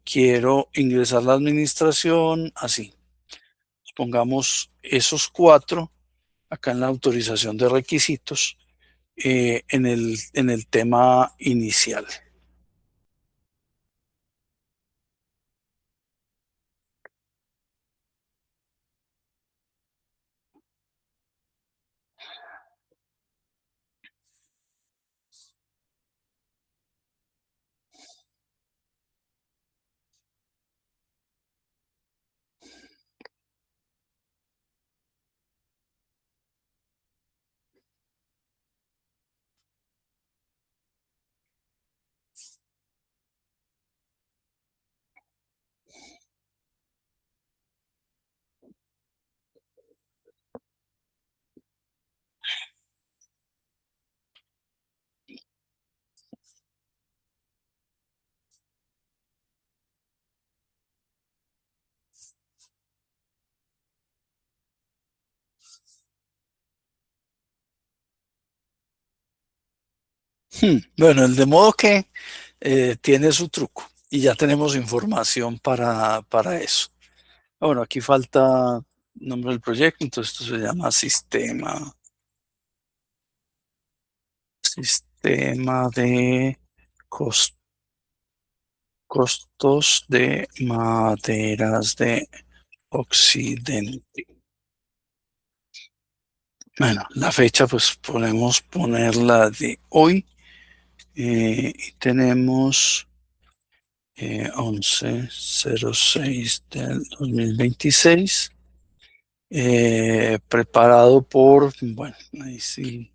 Quiero ingresar la administración, así. Pongamos esos cuatro acá en la autorización de requisitos en el tema inicial. Bueno, el de modo que tiene su truco y ya tenemos información para eso. Bueno, aquí falta nombre del proyecto, entonces esto se llama sistema de cos- costos de maderas de Occidente. Bueno, la fecha pues podemos ponerla de hoy y tenemos 11/06 del 2026, preparado por, bueno, ahí sí,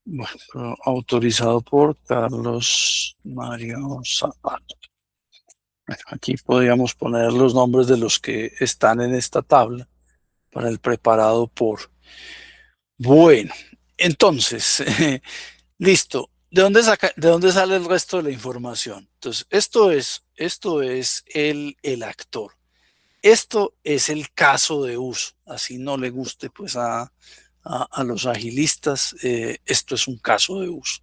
bueno, pero autorizado por Carlos Mario Zapata. Bueno, aquí podríamos poner los nombres de los que están en esta tabla para el preparado por. Bueno, entonces, listo. De dónde sale el resto de la información? Entonces, esto es el actor. Esto es el caso de uso. Así no le guste pues a los agilistas, esto es un caso de uso.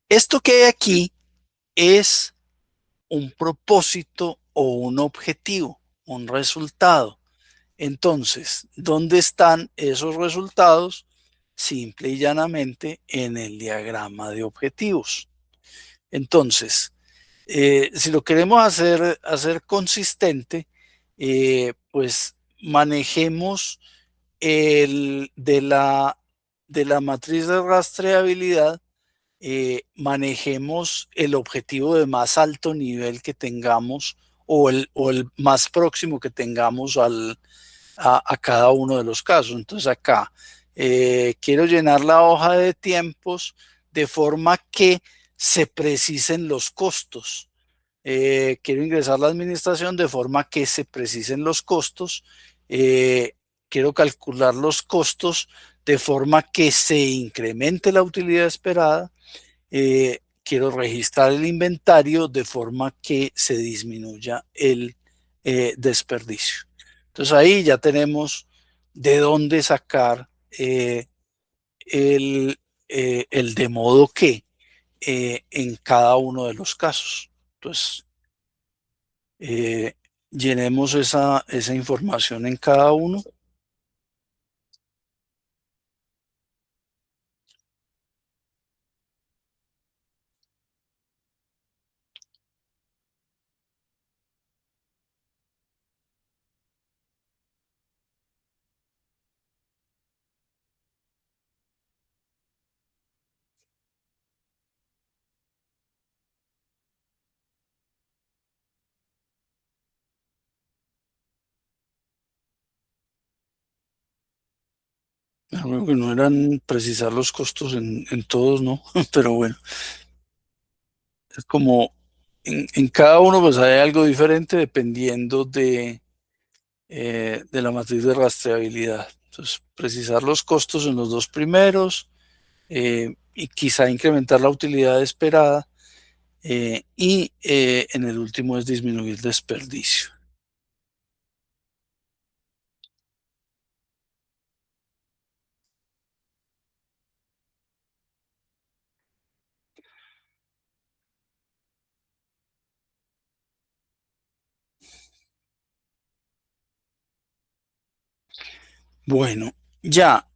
Esto que hay aquí es un propósito o un objetivo, un resultado. Entonces, ¿dónde están esos resultados? Simple y llanamente en el diagrama de objetivos. Entonces, si lo queremos hacer consistente, pues manejemos el de la matriz de rastreabilidad, manejemos el objetivo de más alto nivel que tengamos o el más próximo que tengamos a cada uno de los casos. Entonces acá quiero llenar la hoja de tiempos de forma que se precisen los costos. Quiero ingresar la administración de forma que se precisen los costos. Eh, Quiero calcular los costos de forma que se incremente la utilidad esperada. Quiero registrar el inventario de forma que se disminuya el desperdicio. Entonces ahí ya tenemos de dónde sacar el, el de modo que en cada uno de los casos. Entonces, eh, llenemos esa información en cada uno. Creo que no eran precisar los costos en todos, ¿no? Pero bueno, es como en cada uno pues hay algo diferente dependiendo de la matriz de rastreabilidad. Entonces, precisar los costos en los dos primeros y quizá incrementar la utilidad esperada y en el último es disminuir desperdicio. Bueno, ya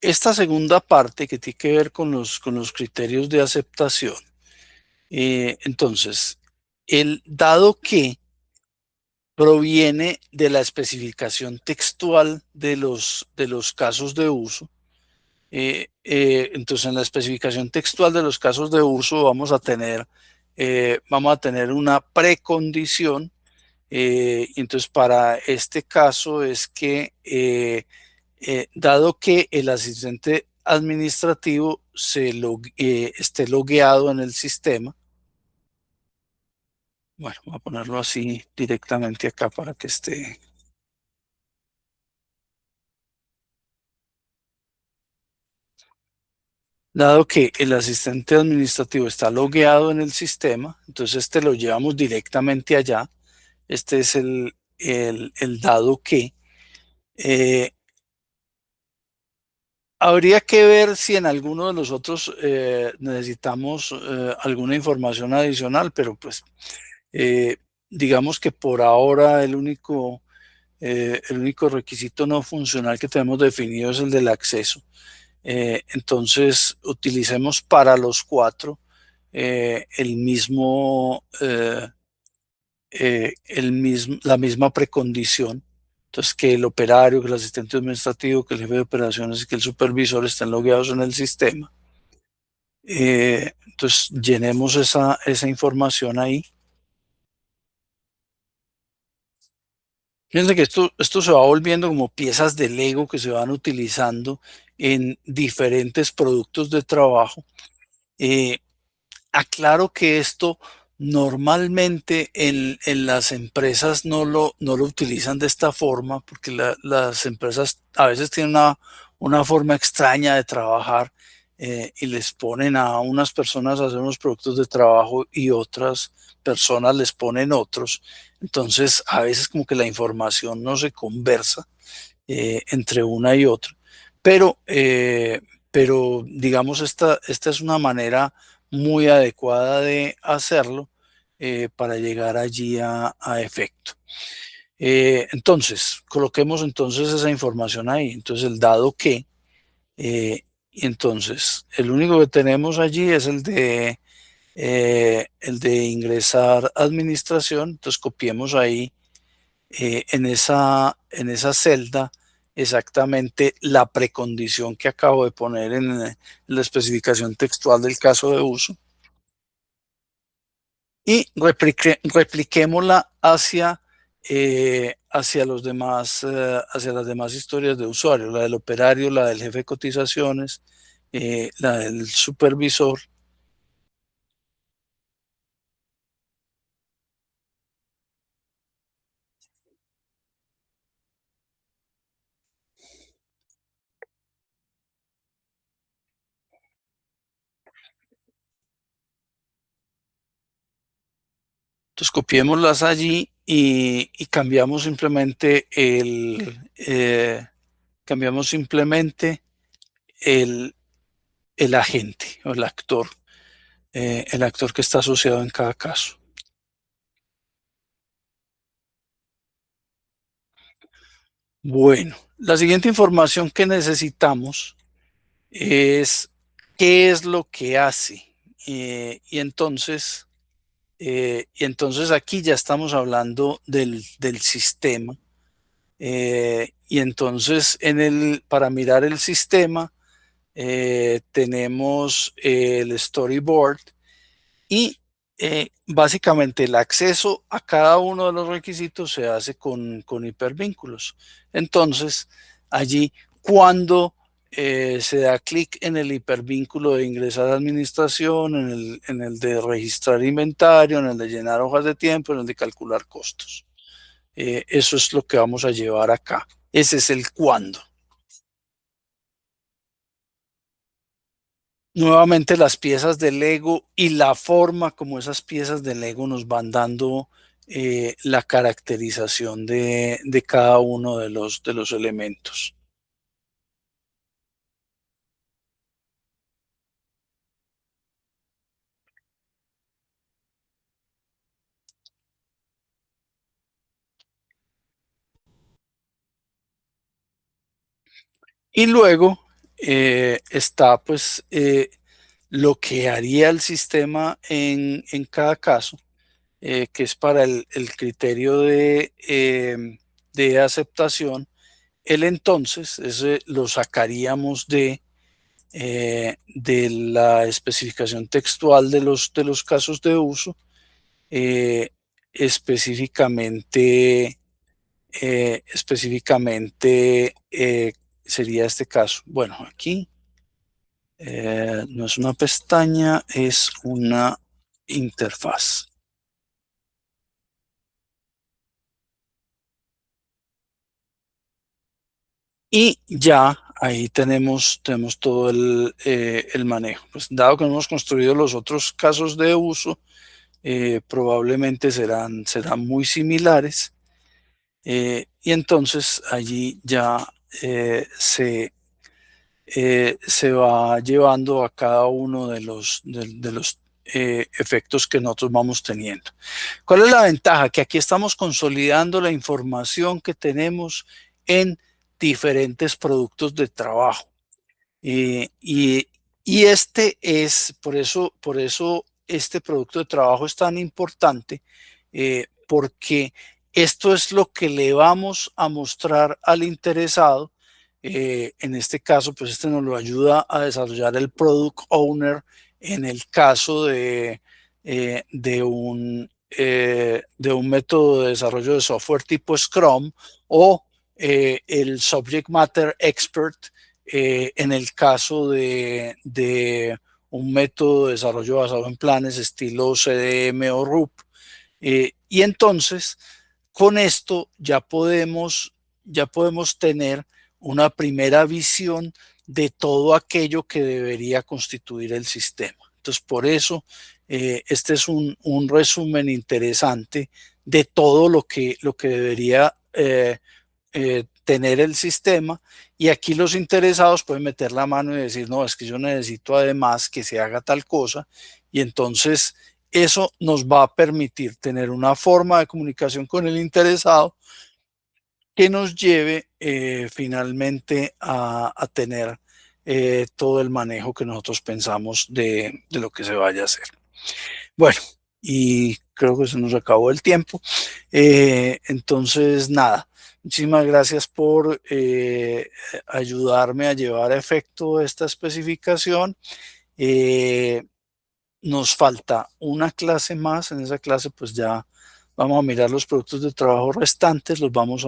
esta segunda parte que tiene que ver con los criterios de aceptación. Entonces, el dado que proviene de la especificación textual de los casos de uso. Entonces, en la especificación textual de los casos de uso vamos a tener una precondición. Entonces, para este caso es que, dado que el asistente administrativo esté logueado en el sistema, bueno, voy a ponerlo así directamente acá para que esté. Dado que el asistente administrativo está logueado en el sistema, entonces este lo llevamos directamente allá. Este es el dado que. eh, Habría que ver si en alguno de los otros necesitamos alguna información adicional, pero pues eh, digamos que por ahora el único requisito no funcional que tenemos definido es el del acceso. Entonces, utilicemos para los cuatro la misma precondición. Entonces, que el operario, que el asistente administrativo, que el jefe de operaciones y que el supervisor estén logueados en el sistema. Entonces, llenemos esa información ahí. Fíjense que esto se va volviendo como piezas de Lego que se van utilizando en diferentes productos de trabajo. Eh, Aclaro que esto normalmente en las empresas no lo utilizan de esta forma, porque las empresas a veces tienen una forma extraña de trabajar y les ponen a unas personas a hacer unos productos de trabajo y otras personas les ponen otros. Entonces, a veces como que la información no se conversa entre una y otra. Pero, eh, pero digamos, esta es una manera muy adecuada de hacerlo para llegar allí a efecto. Entonces, coloquemos entonces esa información ahí. Entonces, el dado que, y entonces, el único que tenemos allí es el de ingresar administración. Entonces, copiemos ahí en esa celda exactamente la precondición que acabo de poner en la especificación textual del caso de uso y repliquémosla hacia hacia las demás historias de usuario, la del operario, la del jefe de cotizaciones, la del supervisor. Entonces copiémoslas allí y cambiamos simplemente el, el agente o el actor que está asociado en cada caso. Bueno, la siguiente información que necesitamos es qué es lo que hace. Y entonces aquí ya estamos hablando del sistema. Y entonces para mirar el sistema tenemos el storyboard y básicamente el acceso a cada uno de los requisitos se hace con hipervínculos. Entonces, allí cuando se da clic en el hipervínculo de ingresar a administración, en el de registrar inventario, en el de llenar hojas de tiempo, en el de calcular costos. Eso es lo que vamos a llevar acá. Ese es el cuándo. Nuevamente las piezas de Lego y la forma como esas piezas de Lego nos van dando la caracterización de cada uno de los elementos. Y luego está pues lo que haría el sistema en cada caso, que es para el criterio de aceptación. El entonces, ese lo sacaríamos de la especificación textual de los casos de uso, eh, específicamente, sería este caso. Bueno, aquí no es una pestaña, es una interfaz. Y ya ahí tenemos todo el manejo. Pues dado que no hemos construido los otros casos de uso, probablemente serán muy similares. Y entonces allí ya se va llevando a cada uno de los efectos que nosotros vamos teniendo. ¿Cuál es la ventaja? Que aquí estamos consolidando la información que tenemos en diferentes productos de trabajo. Eh, y, y este es, por eso este producto de trabajo es tan importante, porque esto es lo que le vamos a mostrar al interesado. En este caso, pues este nos lo ayuda a desarrollar el Product Owner en el caso de un método de desarrollo de software tipo Scrum o el Subject Matter Expert en el caso de un método de desarrollo basado en planes estilo CDM o RUP. Y entonces, con esto ya podemos tener una primera visión de todo aquello que debería constituir el sistema. Entonces, por eso, este es un resumen interesante de todo lo que debería tener el sistema, y aquí los interesados pueden meter la mano y decir, no, es que yo necesito además que se haga tal cosa, y entonces eso nos va a permitir tener una forma de comunicación con el interesado que nos lleve finalmente a tener todo el manejo que nosotros pensamos de lo que se vaya a hacer. Bueno, y creo que se nos acabó el tiempo. Entonces, nada, muchísimas gracias por ayudarme a llevar a efecto esta especificación. Eh, Nos falta una clase más. En esa clase, pues ya vamos a mirar los productos de trabajo restantes, los vamos